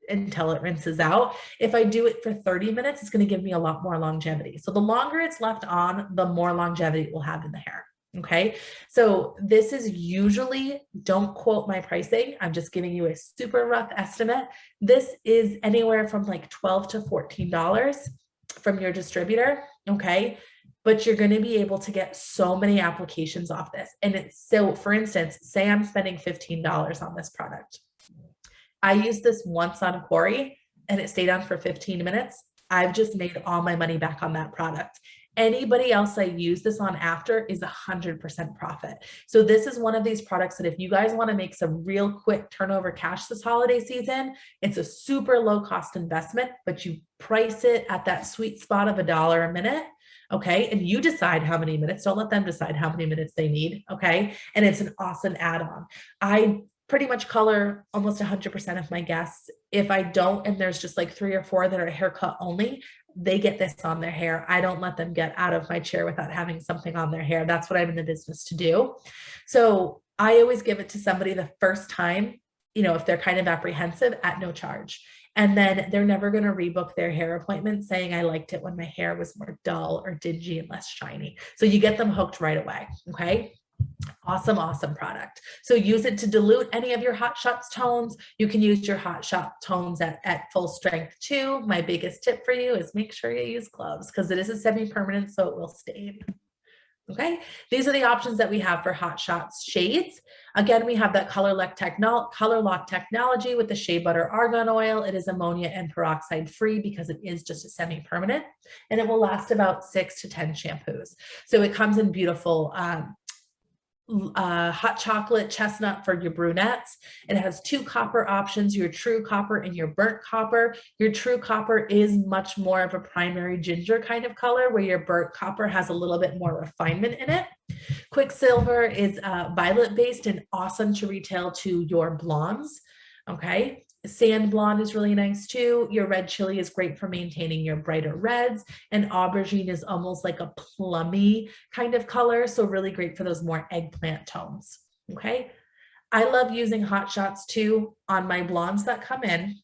until it rinses out. If I do it for 30 minutes, it's going to give me a lot more longevity. So the longer it's left on, the more longevity it will have in the hair. Okay, so this is usually, don't quote my pricing, I'm just giving you a super rough estimate. This is anywhere from like $12 to $14 from your distributor. Okay, but you're going to be able to get so many applications off this. And it's so, for instance, say I'm spending $15 on this product. I used this once on Corey and it stayed on for 15 minutes. I've just made all my money back on that product. Anybody else I use this on after is 100% profit. So this is one of these products that if you guys want to make some real quick turnover cash this holiday season, it's a super low cost investment, but you price it at that sweet spot of $1 a minute. Okay. And you decide how many minutes. Don't let them decide how many minutes they need. Okay. And it's an awesome add-on. I pretty much color almost 100% of my guests. If I don't, and there's just like 3 or 4 that are haircut only, they get this on their hair. I don't let them get out of my chair without having something on their hair. That's what I'm in the business to do. So I always give it to somebody the first time, if they're kind of apprehensive, at no charge. And then they're never going to rebook their hair appointment saying, I liked it when my hair was more dull or dingy and less shiny. So you get them hooked right away. Okay. Awesome, awesome product. So use it to dilute any of your Hot Shots tones. You can use your Hot Shot tones at full strength too. My biggest tip for you is make sure you use gloves because it is a semi-permanent, so it will stain. Okay, these are the options that we have for Hot Shots shades. Again, we have that color lock technology with the shea butter argan oil. It is ammonia and peroxide free because it is just a semi-permanent, and it will last about 6 to 10 shampoos. So it comes in beautiful hot chocolate chestnut for your brunettes. It has 2 copper options, your true copper and your burnt copper. Your true copper is much more of a primary ginger kind of color, where your burnt copper has a little bit more refinement in it. Quicksilver is violet based and awesome to retail to your blondes. Okay. Sand blonde is really nice too. Your red chili is great for maintaining your brighter reds, and aubergine is almost like a plummy kind of color. So really great for those more eggplant tones. Okay. I love using Hot Shots too on my blondes that come in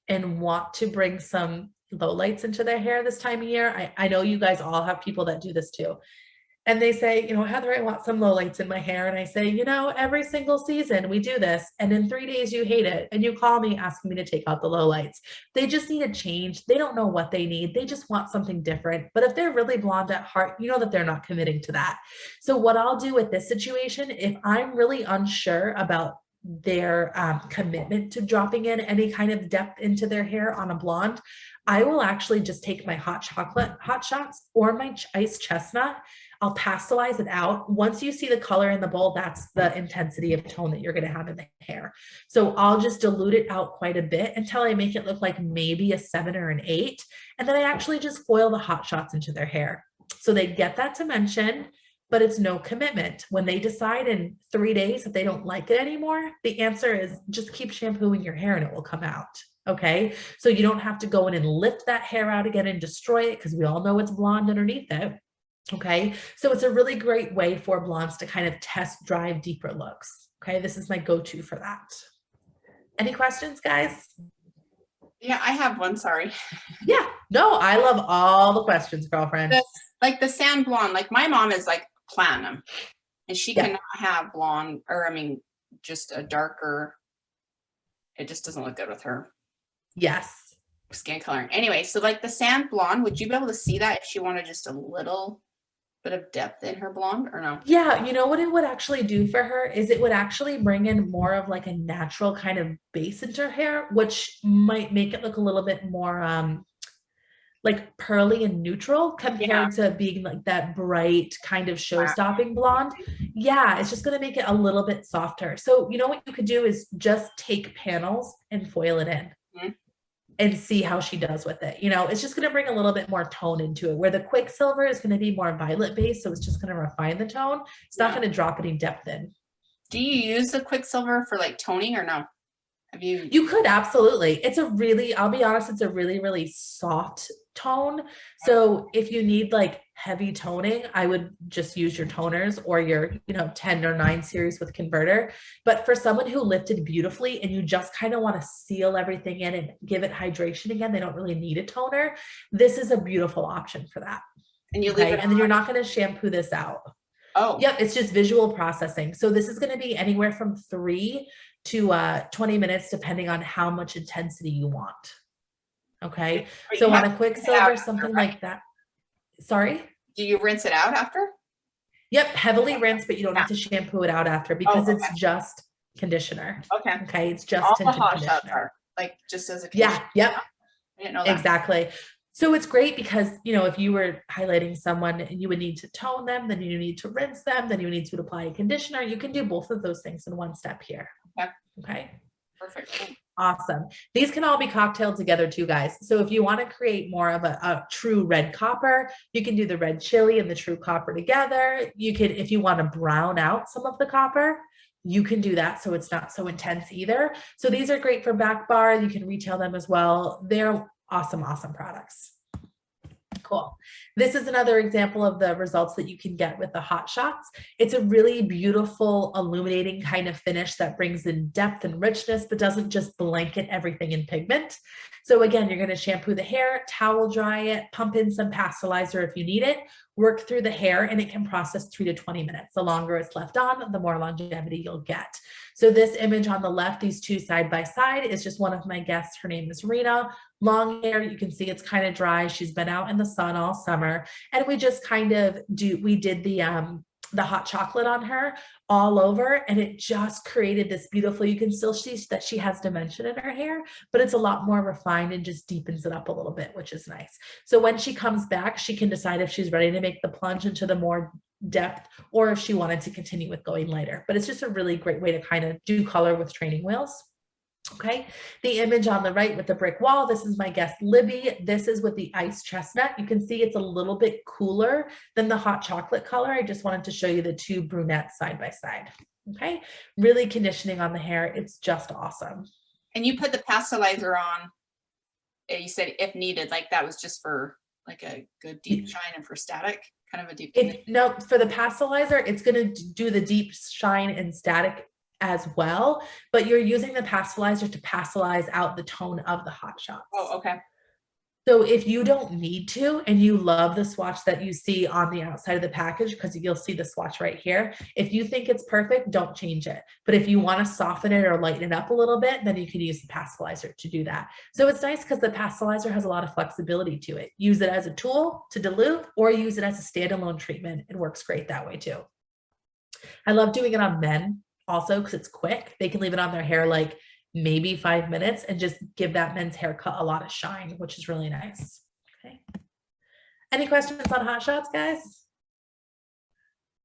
and want to bring some lowlights into their hair this time of year. I know you guys all have people that do this too. And they say, Heather, I want some lowlights in my hair. And I say, every single season we do this. And in 3 days you hate it. And you call me asking me to take out the lowlights. They just need a change. They don't know what they need. They just want something different. But if they're really blonde at heart, you know that they're not committing to that. So what I'll do with this situation, if I'm really unsure about their commitment to dropping in any kind of depth into their hair on a blonde, I will actually just take my Hot Shots or my iced chestnut. I'll pastelize it out. Once you see the color in the bowl, that's the intensity of tone that you're going to have in the hair. So I'll just dilute it out quite a bit until I make it look like maybe a 7 or an 8. And then I actually just foil the Hot Shots into their hair. So they get that dimension, but it's no commitment. When they decide in 3 days that they don't like it anymore, the answer is just keep shampooing your hair and it will come out. Okay. So you don't have to go in and lift that hair out again and destroy it because we all know it's blonde underneath it. Okay. So it's a really great way for blondes to kind of test drive deeper looks. Okay. This is my go-to for that. Any questions, guys? Yeah, I have one. Sorry. Yeah. No, I love all the questions, girlfriend. Like the sand blonde, like my mom is like platinum and she cannot have blonde just a darker. It just doesn't look good with her. Yes. Skin coloring. Anyway, so like the sand blonde, would you be able to see that if she wanted just a little bit of depth in her blonde or no? Yeah, what it would actually do for her is it would actually bring in more of like a natural kind of base into her hair, which might make it look a little bit more like pearly and neutral compared to being like that bright kind of show-stopping blonde. Yeah, it's just going to make it a little bit softer. So what you could do is just take panels and foil it in. Mm-hmm. And see how she does with it. It's just going to bring a little bit more tone into it, where the Quicksilver is going to be more violet based. So it's just going to refine the tone. It's not going to drop any depth in. Do you use the Quicksilver for like toning or no? You could, absolutely. I'll be honest, it's a really, really soft tone. So if you need like heavy toning, I would just use your toners or your, 10 or 9 series with converter. But for someone who lifted beautifully and you just kind of want to seal everything in and give it hydration again, they don't really need a toner. This is a beautiful option for that. And you leave it on. And then you're not going to shampoo this out. Oh. Yep. It's just visual processing. So this is going to be anywhere from 3 to 20 minutes, depending on how much intensity you want. Okay. So on a Quicksilver, something like that. Sorry? Do you rinse it out after? Yep, heavily rinse, but you don't have to shampoo it out after because okay. it's just conditioner. Okay. Okay, it's just all tinted the hot shots conditioner. are like just as a Yeah, yep. I didn't know that. Exactly. So it's great because, you know, if you were highlighting someone and you would need to tone them, then you need to rinse them, then you need to apply a conditioner. You can do both of those things in one step here. Okay. Okay. Perfect. Awesome. These can all be cocktailed together too, guys. So if you want to create more of a true red copper, you can do the red chili and the true copper together. You can, if you want to brown out some of the copper, you can do that so it's not so intense either. So these are great for back bar. You can retail them as well. They're awesome, awesome products. Cool. This is another example of the results that you can get with the hot shots. It's a really beautiful, illuminating kind of finish that brings in depth and richness, but doesn't just blanket everything in pigment. So again, you're going to shampoo the hair, towel dry it, pump in some pastelizer if you need it, work through the hair, and it can process 3 to 20 minutes. The longer it's left on, the more longevity you'll get. So this image on the left, these two side by side, is just one of my guests. Her name is Rena. Long hair, you can see it's kind of dry. She's been out in the sun all summer. And we just kind of we did the hot chocolate on her all over, and it just created this beautiful, you can still see that she has dimension in her hair, but it's a lot more refined and just deepens it up a little bit, which is nice. So when she comes back, she can decide if she's ready to make the plunge into the more depth or if she wanted to continue with going lighter. But it's just a really great way to kind of do color with training wheels. Okay, the image on the right with the brick wall, this is my guest Libby. This is with the ice chestnut. You can see it's a little bit cooler than the hot chocolate color. I just wanted to show you the two brunettes side by side. Okay, really conditioning on the hair. It's just awesome. And you put the pastelizer on, you said if needed, like that was just for like a good deep shine and for static, kind of a deep. No, for the pastelizer, it's going to do the deep shine and static as well, but you're using the pastelizer to pastelize out the tone of the hot shots. Oh, okay. So if you don't need to, and you love the swatch that you see on the outside of the package, because you'll see the swatch right here, if you think it's perfect, don't change it. But if you want to soften it or lighten it up a little bit, then you can use the pastelizer to do that. So it's nice because the pastelizer has a lot of flexibility to it. Use it as a tool to dilute or use it as a standalone treatment. It works great that way too. I love doing it on men also because it's quick. They can leave it on their hair like maybe 5 minutes and just give that men's haircut a lot of shine, which is really nice. Okay. Any questions on hot shots, guys?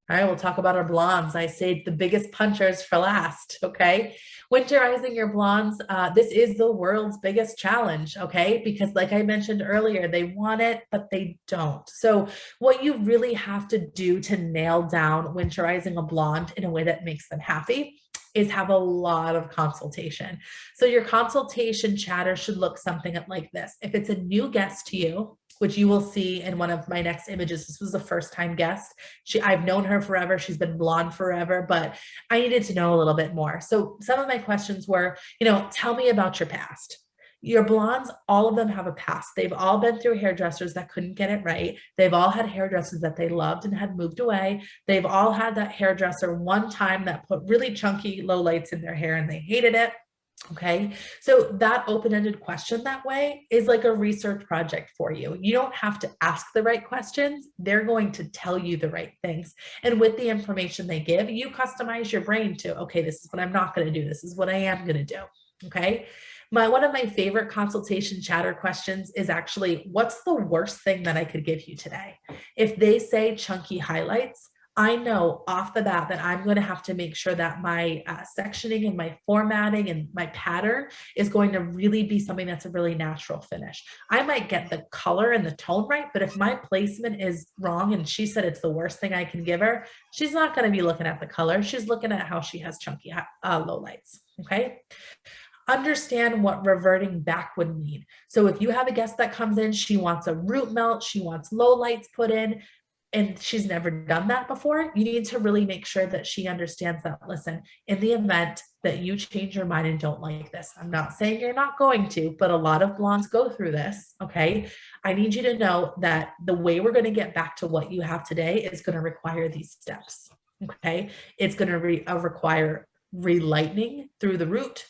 All right, we'll talk about our blondes. I saved the biggest punchers for last, okay? Winterizing your blondes, this is the world's biggest challenge, okay? Because like I mentioned earlier, they want it, but they don't. So what you really have to do to nail down winterizing a blonde in a way that makes them happy is have a lot of consultation. So your consultation chatter should look something like this. If it's a new guest to you, which you will see in one of my next images. This was a first-time guest. I've known her forever. She's been blonde forever, but I needed to know a little bit more. So some of my questions were, tell me about your past. Your blondes, all of them have a past. They've all been through hairdressers that couldn't get it right. They've all had hairdressers that they loved and had moved away. They've all had that hairdresser one time that put really chunky lowlights in their hair and they hated it. Okay, so that open-ended question that way is like a research project for you. You don't have to ask the right questions. They're going to tell you the right things. And with the information they give, you customize your brain to, okay, this is what I'm not going to do. This is what I am going to do. Okay. One of my favorite consultation chatter questions is actually, what's the worst thing that I could give you today? If they say chunky highlights, I know off the bat that I'm going to have to make sure that my sectioning and my formatting and my pattern is going to really be something that's a really natural finish. I might get the color and the tone right, but if my placement is wrong and she said it's the worst thing I can give her, she's not going to be looking at the color. She's looking at how she has chunky lowlights. Okay. Understand what reverting back would mean. So if you have a guest that comes in, she wants a root melt, she wants lowlights put in, and she's never done that before, you need to really make sure that she understands that, listen, in the event that you change your mind and don't like this, I'm not saying you're not going to, but a lot of blondes go through this, okay? I need you to know that the way we're going to get back to what you have today is going to require these steps, okay? It's going to require relightening through the root,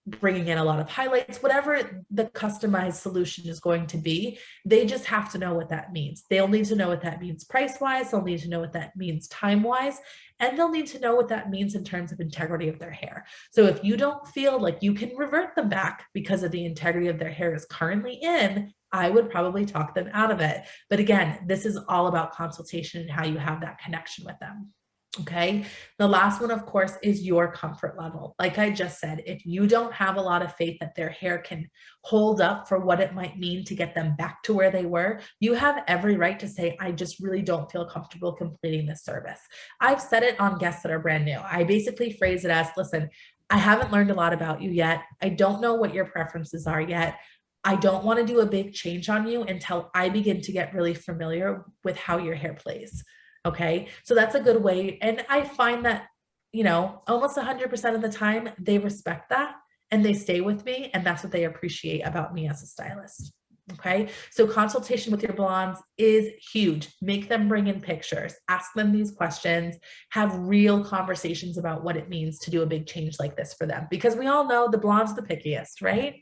bringing in a lot of highlights, whatever the customized solution is going to be, they just have to know what that means. They'll need to know what that means price-wise, they'll need to know what that means time-wise, and they'll need to know what that means in terms of integrity of their hair. So if you don't feel like you can revert them back because of the integrity of their hair is currently in, I would probably talk them out of it. But again, this is all about consultation and how you have that connection with them. Okay. The last one, of course, is your comfort level. Like I just said, if you don't have a lot of faith that their hair can hold up for what it might mean to get them back to where they were, you have every right to say, I just really don't feel comfortable completing this service. I've said it on guests that are brand new. I basically phrase it as, listen, I haven't learned a lot about you yet. I don't know what your preferences are yet. I don't want to do a big change on you until I begin to get really familiar with how your hair plays. Okay, so that's a good way. And I find that, you know, almost 100% of the time they respect that and they stay with me. And that's what they appreciate about me as a stylist. Okay, so consultation with your blondes is huge. Make them bring in pictures, ask them these questions, have real conversations about what it means to do a big change like this for them, because we all know the blonde's the pickiest, right?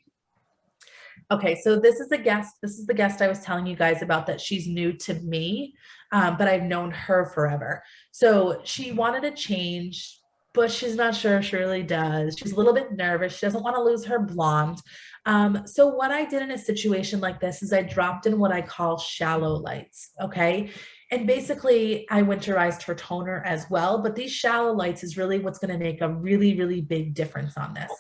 Okay, so this is the guest. This is the guest I was telling you guys about that she's new to me, but I've known her forever. So she wanted a change, but she's not sure if she really does. She's a little bit nervous. She doesn't want to lose her blonde. So what I did in a situation like this is I dropped in what I call shallow lights, okay? And basically I winterized her toner as well, but these shallow lights is really what's going to make a really, really big difference on this.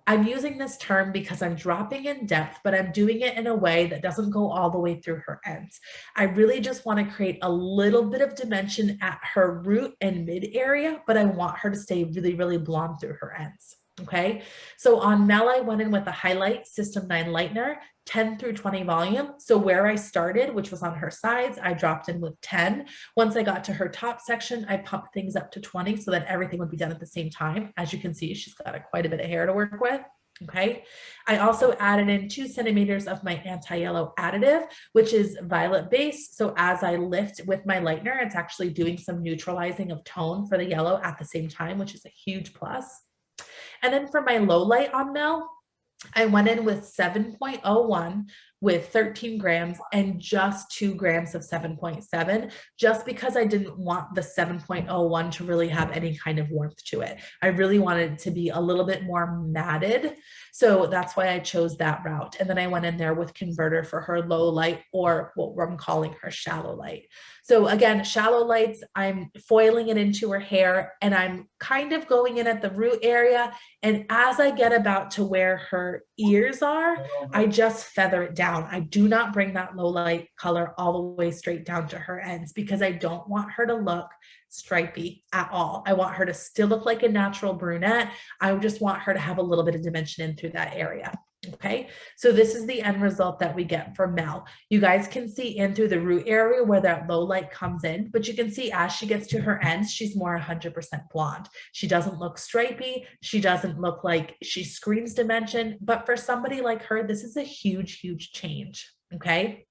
I'm using this term because I'm dropping in depth, but I'm doing it in a way that doesn't go all the way through her ends. I really just want to create a little bit of dimension at her root and mid area, but I want her to stay really, really blonde through her ends. Okay, so on Mel, I went in with a highlight System 9 lightener, 10 through 20 volume. So where I started, which was on her sides, I dropped in with 10. Once I got to her top section, I pumped things up to 20 so that everything would be done at the same time. As you can see, she's got quite a bit of hair to work with. Okay, I also added in 2 centimeters of my anti-yellow additive, which is violet base. So as I lift with my lightener, it's actually doing some neutralizing of tone for the yellow at the same time, which is a huge plus. And then for my low light on Mel, I went in with 7.01 with 13 grams and just 2 grams of 7.7, just because I didn't want the 7.01 to really have any kind of warmth to it. I really wanted it to be a little bit more matted. So that's why I chose that route. And then I went in there with converter for her low light, or what I'm calling her shallow light. So again, shallow lights, I'm foiling it into her hair and I'm kind of going in at the root area. And as I get about to where her ears are, I just feather it down. I do not bring that low light color all the way straight down to her ends because I don't want her to look stripy at all. I want her to still look like a natural brunette. I just want her to have a little bit of dimension in through that area. Okay, so this is the end result that we get from Mel. You guys can see in through the root area where that low light comes in, but you can see as she gets to her ends, she's more 100% blonde. She doesn't look stripy. She doesn't look like she screams dimension, but for somebody like her, this is a huge, huge change. Okay.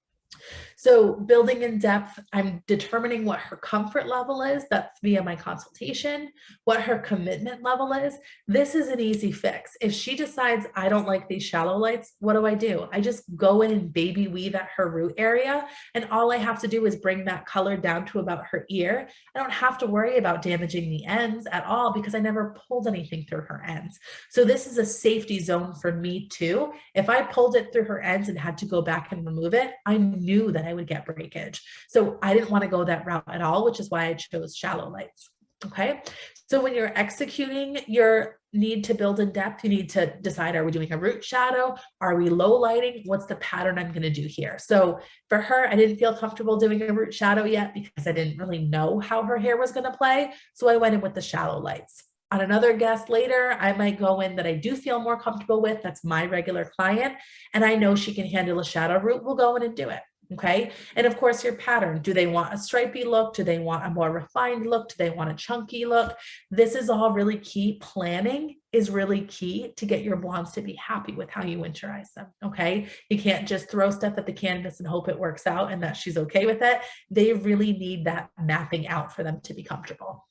So building in depth, I'm determining what her comfort level is. That's via my consultation, what her commitment level is. This is an easy fix. If she decides I don't like these shallow lights, what do? I just go in and baby weave at her root area. And all I have to do is bring that color down to about her ear. I don't have to worry about damaging the ends at all because I never pulled anything through her ends. So this is a safety zone for me too. If I pulled it through her ends and had to go back and remove it, I knew that I would get breakage. So I didn't want to go that route at all, which is why I chose shallow lights. Okay. So when you're executing your need to build in depth, you need to decide, are we doing a root shadow? Are we low lighting? What's the pattern I'm going to do here? So for her, I didn't feel comfortable doing a root shadow yet because I didn't really know how her hair was going to play. So I went in with the shallow lights. On another guest later, I might go in that I do feel more comfortable with. That's my regular client. And I know she can handle a shadow root. We'll go in and do it. Okay. And of course, your pattern. Do they want a stripy look? Do they want a more refined look? Do they want a chunky look? This is all really key. Planning is really key to get your blondes to be happy with how you winterize them. Okay. You can't just throw stuff at the canvas and hope it works out and that she's okay with it. They really need that mapping out for them to be comfortable.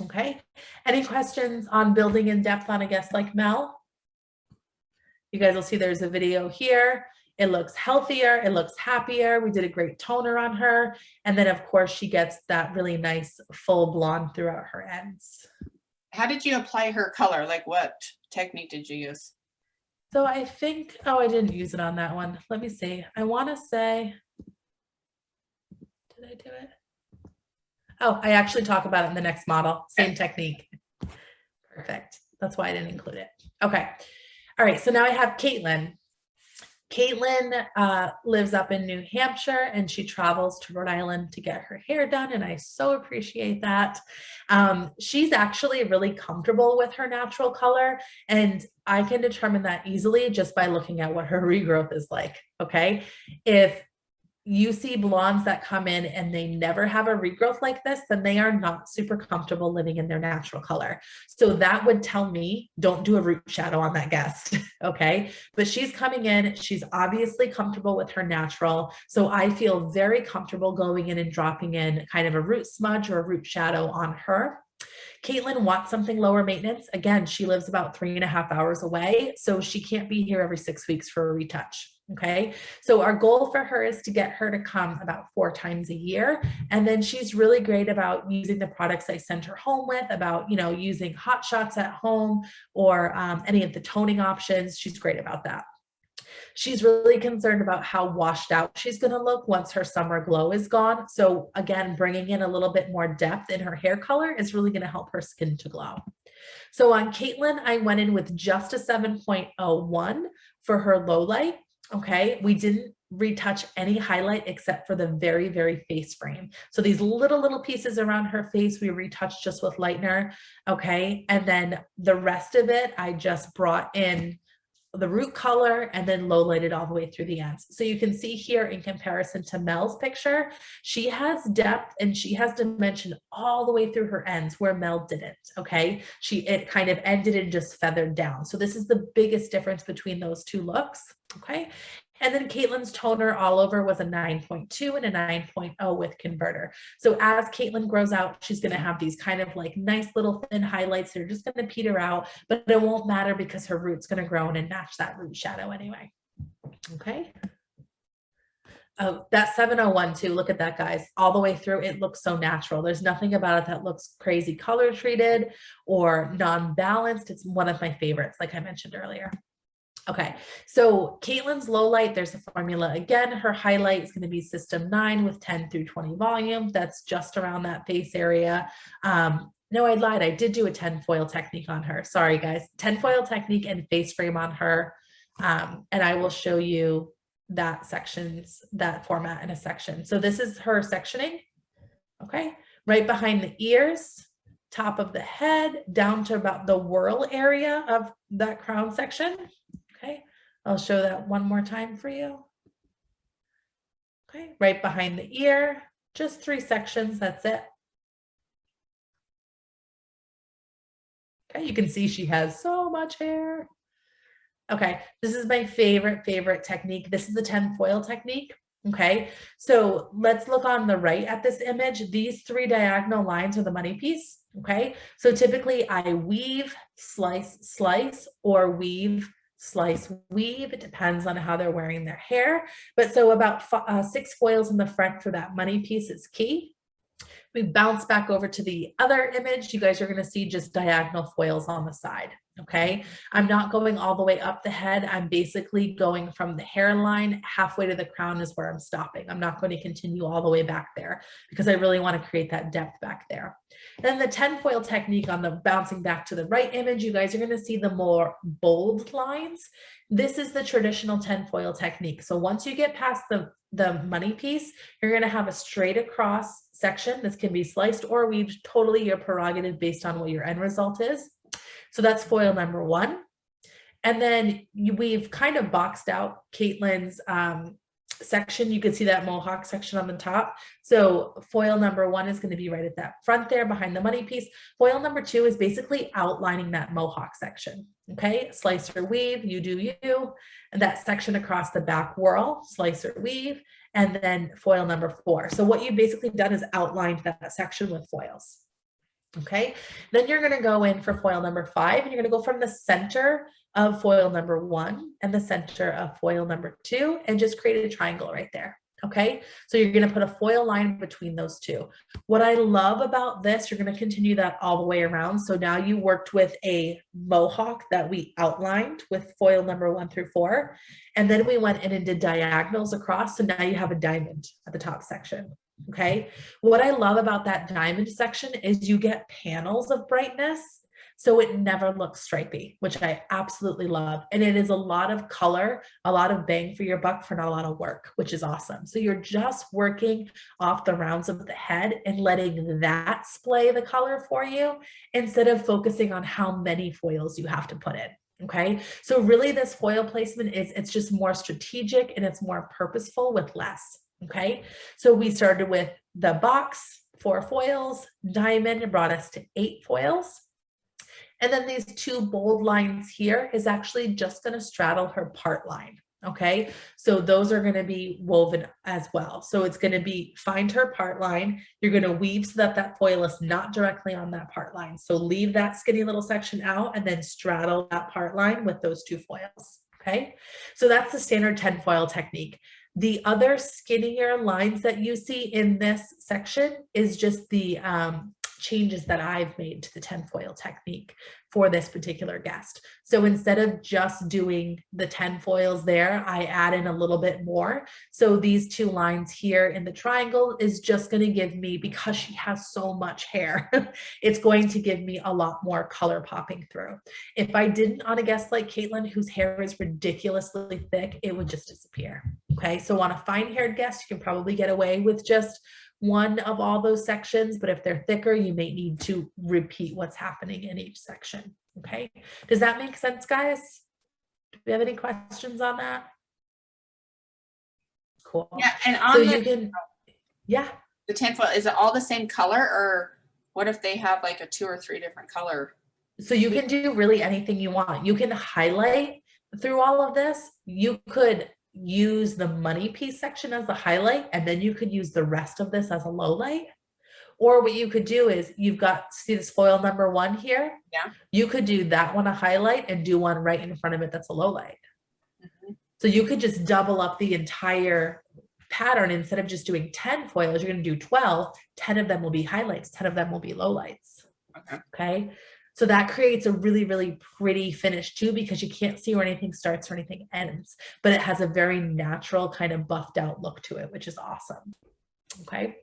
Okay. Any questions on building in depth on a guest like Mel? You guys will see there's a video here. It looks healthier, it looks happier. We did a great toner on her. And then of course she gets that really nice full blonde throughout her ends. How did you apply her color? Like what technique did you use? So I think, oh, I didn't use it on that one. Let me see. I want to say, did I do it? Oh, I actually talk about it in the next model. Same technique. Perfect. That's why I didn't include it. Okay. All right. So now I have Caitlin. Caitlin lives up in New Hampshire and she travels to Rhode Island to get her hair done. And I so appreciate that. She's actually really comfortable with her natural color. And I can determine that easily just by looking at what her regrowth is like. Okay. If you see blondes that come in and they never have a regrowth like this, then they are not super comfortable living in their natural color. So that would tell me, don't do a root shadow on that guest. Okay. But she's coming in, she's obviously comfortable with her natural. So I feel very comfortable going in and dropping in kind of a root smudge or a root shadow on her. Caitlin wants something lower maintenance. Again, she lives about 3.5 hours away, so she can't be here every 6 weeks for a retouch. Okay. So our goal for her is to get her to come about 4 times a year. And then she's really great about using the products I sent her home with, about, using hot shots at home or any of the toning options. She's great about that. She's really concerned about how washed out she's going to look once her summer glow is gone. So again, bringing in a little bit more depth in her hair color is really going to help her skin to glow. So on Caitlin, I went in with just a 7.01 for her low light. Okay. We didn't retouch any highlight except for the very, very face frame. So these little pieces around her face, we retouched just with lightener. Okay. And then the rest of it, I just brought in the root color and then low lighted all the way through the ends. So you can see here in comparison to Mel's picture, she has depth and she has dimension all the way through her ends where Mel didn't. Okay. It kind of ended and just feathered down. So this is the biggest difference between those two looks. Okay. And then Caitlin's toner all over was a 9.2 and a 9.0 with converter. So as Caitlin grows out, she's going to have these kind of like nice little thin highlights that are just going to peter out, but it won't matter because her root's going to grow in and match that root shadow anyway. Okay. Oh, that 701 too. Look at that, guys. All the way through, it looks so natural. There's nothing about it that looks crazy color treated or non-balanced. It's one of my favorites, like I mentioned earlier. Okay, so Caitlin's low light, there's a formula again. Her highlight is going to be system 9 with 10 through 20 volume. That's just around that face area. No, I lied. I did do a 10 foil technique on her. Sorry, guys. 10 foil technique and face frame on her. And I will show you that format in a section. So this is her sectioning. Okay, right behind the ears, top of the head, down to about the whorl area of that crown section. Okay, I'll show that one more time for you. Okay, right behind the ear, just 3 sections, that's it. Okay, you can see she has so much hair. Okay, this is my favorite technique. This is the 10 foil technique. Okay, so let's look on the right at this image. These 3 diagonal lines are the money piece. Okay, so typically I weave, slice, or weave, slice, weave. It depends on how they're wearing their hair. But so about 6 foils in the front for that money piece is key. We bounce back over to the other image. You guys are going to see just diagonal foils on the side. Okay, I'm not going all the way up the head. I'm basically going from the hairline halfway to the crown is where I'm stopping. I'm not going to continue all the way back there because I really want to create that depth back there. Then the 10 foil technique on the bouncing back to the right image, you guys are going to see the more bold lines. This is the traditional 10 foil technique. So once you get past the money piece, you're going to have a straight across section. This can be sliced or weaved, totally your prerogative based on what your end result is. So that's foil number 1. And then we've kind of boxed out Caitlin's section. You can see that mohawk section on the top. So foil number 1 is going to be right at that front there behind the money piece. Foil number 2 is basically outlining that mohawk section. Okay, slice or weave, you do you. And that section across the back whorl, slice or weave, and then foil number 4. So what you've basically done is outlined that section with foils. Okay, then you're going to go in for foil number 5, and you're going to go from the center of foil number 1 and the center of foil number 2 and just create a triangle right there. Okay, so you're going to put a foil line between those two. What I love about this, you're going to continue that all the way around. So now you worked with a mohawk that we outlined with foil number 1 through 4, and then we went in and did diagonals across. So now you have a diamond at the top section. Okay, what I love about that diamond section is you get panels of brightness, so it never looks stripy, which I absolutely love. And it is a lot of color, a lot of bang for your buck for not a lot of work, which is awesome. So you're just working off the rounds of the head and letting that splay the color for you instead of focusing on how many foils you have to put in. Okay, so really this foil placement it's just more strategic and it's more purposeful with less. Okay, so we started with the box, 4 foils, diamond brought us to 8 foils. And then these 2 bold lines here is actually just going to straddle her part line. Okay, so those are going to be woven as well. So it's going to be find her part line. You're going to weave so that that foil is not directly on that part line. So leave that skinny little section out and then straddle that part line with those 2 foils. Okay, so that's the standard 10 foil technique. The other skinnier lines that you see in this section is just the changes that I've made to the 10 foil technique for this particular guest. So instead of just doing the 10 foils there, I add in a little bit more. So these 2 lines here in the triangle is just going to give me, because she has so much hair, it's going to give me a lot more color popping through. If I didn't on a guest like Caitlin, whose hair is ridiculously thick, it would just disappear. Okay, so on a fine haired guest, you can probably get away with just one of all those sections, but if they're thicker, you may need to repeat what's happening in each section. Okay, does that make sense, guys? Do we have any questions on that? Cool. Yeah, and on so the, you can, yeah. The 10 foil, is it all the same color, or what if they have like a 2 or 3 different color? So you can do really anything you want. You can highlight through all of this. You could use the money piece section as the highlight, and then you could use the rest of this as a low light. Or what you could do is, you've got, see this foil number 1 here? Yeah. You could do that one a highlight and do one right in front of it that's a low light. Mm-hmm. So you could just double up the entire pattern. Instead of just doing 10 foils, you're going to do 12. 10 of them will be highlights, 10 of them will be low lights. Okay. So that creates a really, really pretty finish too, because you can't see where anything starts or anything ends, but it has a very natural kind of buffed out look to it, which is awesome. Okay.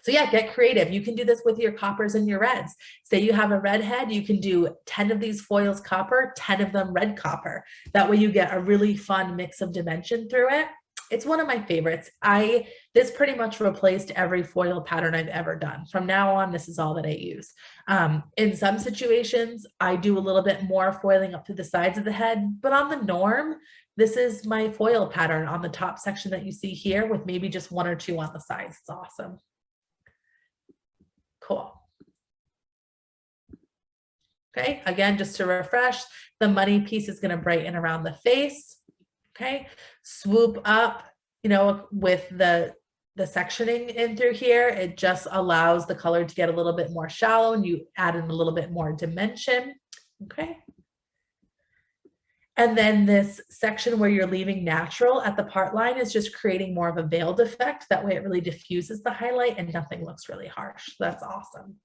So yeah, get creative. You can do this with your coppers and your reds. Say you have a red head, you can do 10 of these foils copper, 10 of them red copper. That way you get a really fun mix of dimension through it. It's one of my favorites. This pretty much replaced every foil pattern I've ever done. From now on, this is all that I use. In some situations, I do a little bit more foiling up to the sides of the head, but on the norm, this is my foil pattern on the top section that you see here with maybe just 1 or 2 on the sides. It's awesome. Cool. Okay, again, just to refresh, the money piece is going to brighten around the face. Okay, swoop up, you know, with the sectioning in through here. It just allows the color to get a little bit more shallow, and you add in a little bit more dimension. Okay. And then this section where you're leaving natural at the part line is just creating more of a veiled effect. That way it really diffuses the highlight and nothing looks really harsh. That's awesome.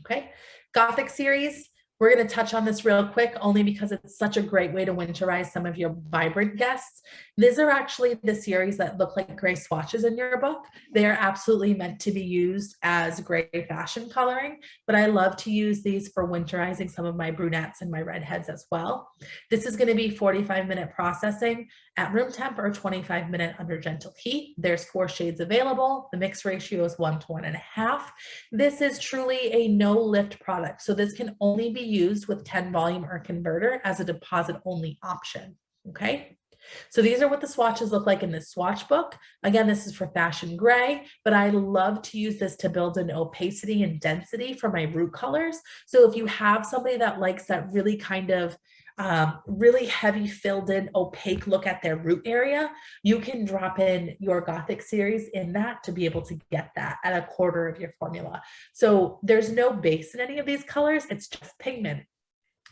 Okay, Gothic series. We're going to touch on this real quick, only because it's such a great way to winterize some of your vibrant guests. These are actually the series that look like gray swatches in your book. They are absolutely meant to be used as gray fashion coloring, but I love to use these for winterizing some of my brunettes and my redheads as well. This is going to be 45-minute processing at room temp or 25-minute under gentle heat. There's 4 shades available. The mix ratio is 1 to 1.5. This is truly a no lift product. So this can only be used with 10 volume or converter as a deposit only option. Okay. So these are what the swatches look like in this swatch book. Again, this is for fashion gray, but I love to use this to build an opacity and density for my root colors. So if you have somebody that likes that really kind of really heavy filled in opaque look at their root area, you can drop in your Gothic series in that to be able to get that at a quarter of your formula. So there's no base in any of these colors, it's just pigment.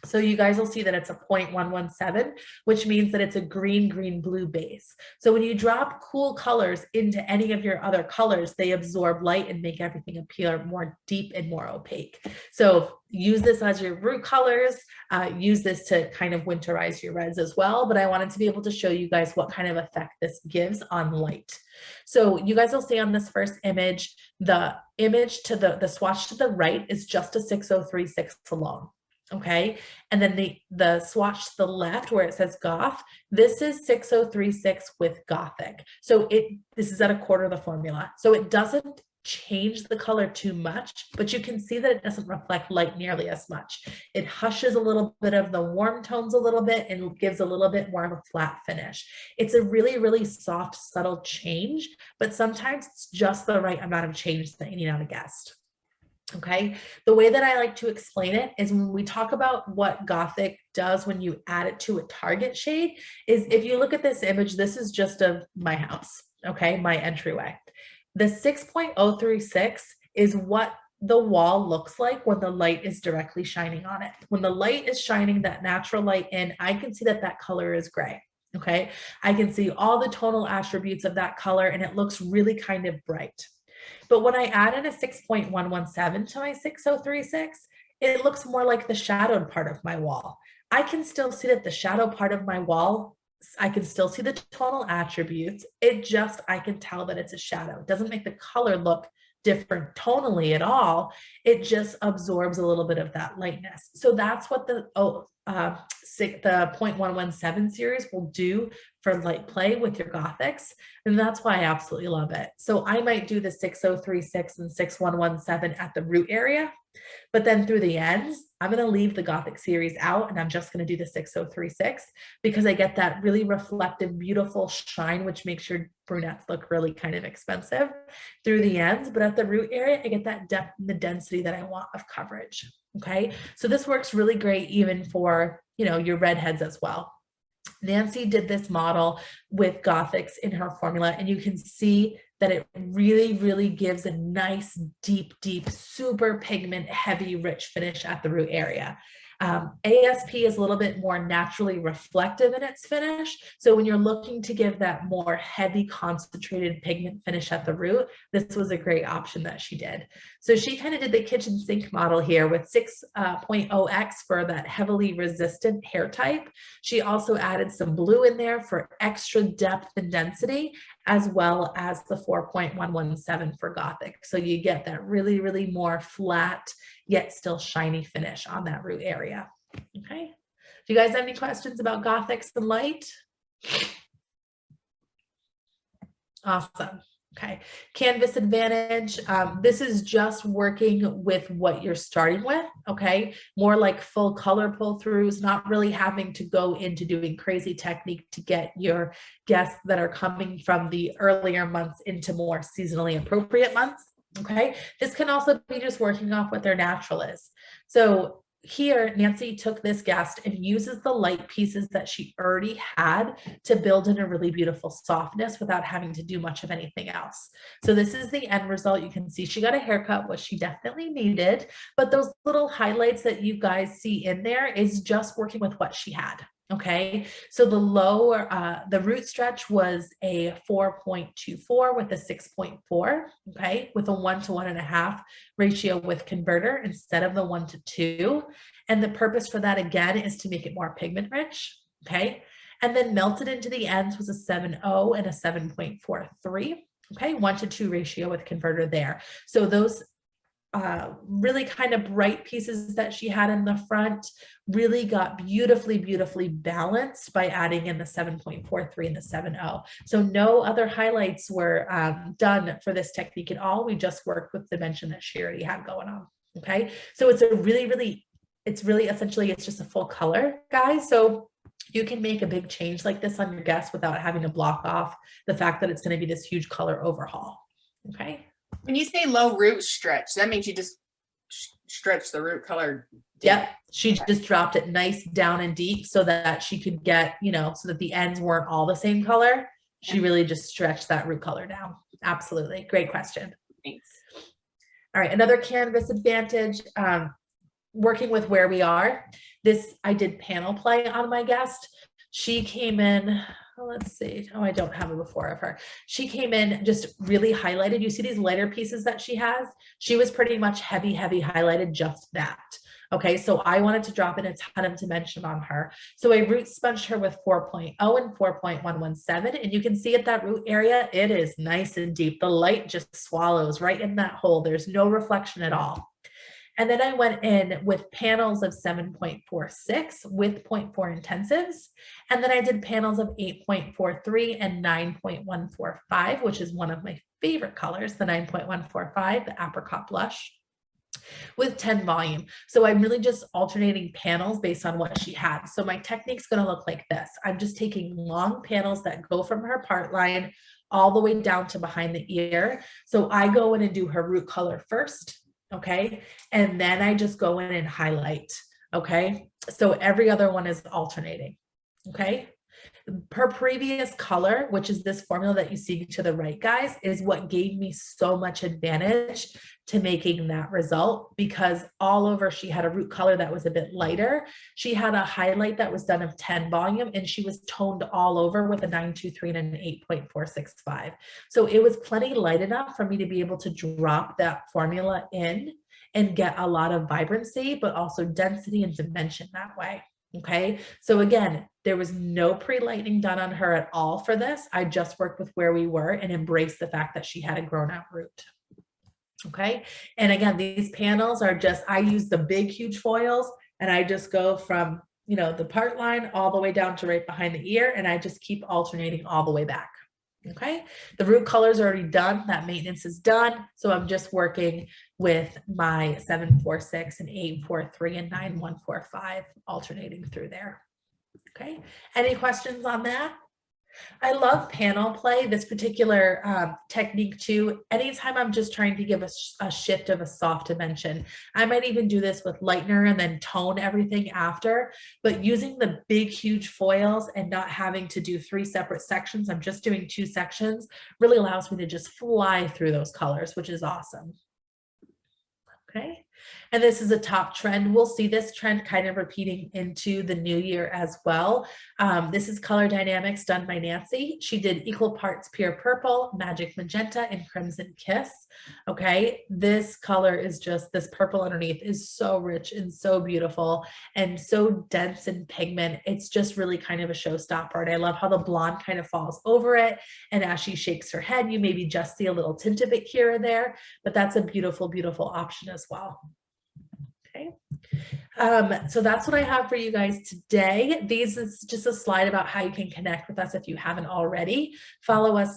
So you guys will see that it's a 0.117, which means that it's a green, green, blue base. So when you drop cool colors into any of your other colors, they absorb light and make everything appear more deep and more opaque. So use this as your root colors, use this to kind of winterize your reds as well. But I wanted to be able to show you guys what kind of effect this gives on light. So you guys will see on this first image, the image to the swatch to the right is just a 6036 alone. Okay, and then the swatch to the left where it says Goth, this is 6036 with Gothic. So this is at a quarter of the formula. So it doesn't change the color too much, but you can see that it doesn't reflect light nearly as much. It hushes a little bit of the warm tones a little bit and gives a little bit more of a flat finish. It's a really, really soft, subtle change, but sometimes it's just the right amount of change that you need on a guest. Okay, the way that I like to explain it is when we talk about what Gothic does when you add it to a target shade is if you look at this image, this is just of my house, okay, my entryway. The 6.036 is what the wall looks like when the light is directly shining on it. When the light is shining that natural light in, I can see that that color is gray. Okay, I can see all the tonal attributes of that color and it looks really kind of bright. But when I add in a 6.117 to my 6036, it looks more like the shadowed part of my wall. I can still see that the shadow part of my wall, I can still see the tonal attributes. I can tell that it's a shadow. It doesn't make the color look different tonally at all. It just absorbs a little bit of that lightness. So that's what the 0.117 series will do for light play with your Gothics. And that's why I absolutely love it. So I might do the 6036 and 6117 at the root area, but then through the ends, I'm going to leave the Gothic series out and I'm just going to do the 6036 because I get that really reflective, beautiful shine, which makes your brunettes look really kind of expensive through the ends. But at the root area, I get that depth and the density that I want of coverage. Okay, so this works really great even for, you know, your redheads as well. Nancy did this model with Gothics in her formula, and you can see that it really, really gives a nice, deep, super pigment, heavy, rich finish at the root area. ASP is a little bit more naturally reflective in its finish. So when you're looking to give that more heavy concentrated pigment finish at the root, this was a great option that she did. So she kind of did the kitchen sink model here with 6.0x for that heavily resistant hair type. She also added some blue in there for extra depth and density, as well as the 4.117 for Gothic. So you get that really, really more flat, yet still shiny finish on that root area. Okay. Do you guys have any questions about Gothics and light? Awesome. Okay. Canvas advantage. This is just working with what you're starting with. Okay. More like full color pull throughs, not really having to go into doing crazy technique to get your guests that are coming from the earlier months into more seasonally appropriate months. Okay. This can also be just working off what their natural is. So here, Nancy took this guest and uses the light pieces that she already had to build in a really beautiful softness without having to do much of anything else. So this is the end result. You can see she got a haircut, which she definitely needed, but those little highlights that you guys see in there is just working with what she had. Okay, so the lower, the root stretch was a 4.24 with a 6.4, okay, with a 1 to 1.5 ratio with converter instead of the 1 to 2. And the purpose for that again is to make it more pigment rich, okay? And then melted into the ends was a 7.0 and a 7.43, okay, 1 to 2 ratio with converter there. So those really kind of bright pieces that she had in the front really got beautifully balanced by adding in the 7.43 and the 7.0. So no other highlights were done for this technique at all. We just worked with the dimension that she already had going on. Okay, so it's a really essentially it's just a full color, guys. So you can make a big change like this on your guests without having to block off the fact that it's going to be this huge color overhaul. Okay. When you say low root stretch, that means you just stretch the root color deep. Yep. She just dropped it nice down and deep so that she could get, you know, so that the ends weren't all the same color. She really just stretched that root color down. Absolutely. Great question. Thanks. All right. Another canvas advantage, working with where we are. This, I did panel play on my guest. She came in, let's see. Oh, I don't have a before of her. She came in just really highlighted. You see these lighter pieces that she has? She was pretty much heavy highlighted, just that. Okay, so I wanted to drop in a ton of dimension on her. So I root sponged her with 4.0 and 4.117. And you can see at that root area, it is nice and deep. The light just swallows right in that hole. There's no reflection at all. And then I went in with panels of 7.46 with 0.4 intensives. And then I did panels of 8.43 and 9.145, which is one of my favorite colors, the 9.145, the apricot blush, with 10 volume. So I'm really just alternating panels based on what she had. So my technique's going to look like this. I'm just taking long panels that go from her part line all the way down to behind the ear. So I go in and do her root color first. Okay. And then I just go in and highlight. Okay. So every other one is alternating. Okay. Her previous color, which is this formula that you see to the right, guys, is what gave me so much advantage to making that result, because all over she had a root color that was a bit lighter. She had a highlight that was done of 10 volume, and she was toned all over with a 923 and an 8.465. So it was plenty light enough for me to be able to drop that formula in and get a lot of vibrancy, but also density and dimension that way. Okay, so again, there was no pre-lightning done on her at all for this. I just worked with where we were and embraced the fact that she had a grown out root. Okay, and again, these panels are just, I use the big, huge foils, and I just go from, you know, the part line all the way down to right behind the ear, and I just keep alternating all the way back. Okay, the root color is already done. That maintenance is done. So I'm just working with my 746 and 843 and 9145 alternating through there. Okay, any questions on that? I love panel play, this particular technique too. Anytime I'm just trying to give a shift of a soft dimension, I might even do this with lightener and then tone everything after, but using the big, huge foils and not having to do 3 separate sections, I'm just doing 2 sections, really allows me to just fly through those colors, which is awesome. Okay, and this is a top trend. We'll see this trend kind of repeating into the new year as well. This is Color Dynamics done by Nancy. She did equal parts Pure Purple, Magic Magenta, and Crimson Kiss. Okay, this color is just, this purple underneath is so rich and so beautiful and so dense in pigment. It's just really kind of a showstopper. And I love how the blonde kind of falls over it. And as she shakes her head, you maybe just see a little tint of it here or there, but that's a beautiful, beautiful option as well. Okay, so that's what I have for you guys today. This is just a slide about how you can connect with us if you haven't already. Follow us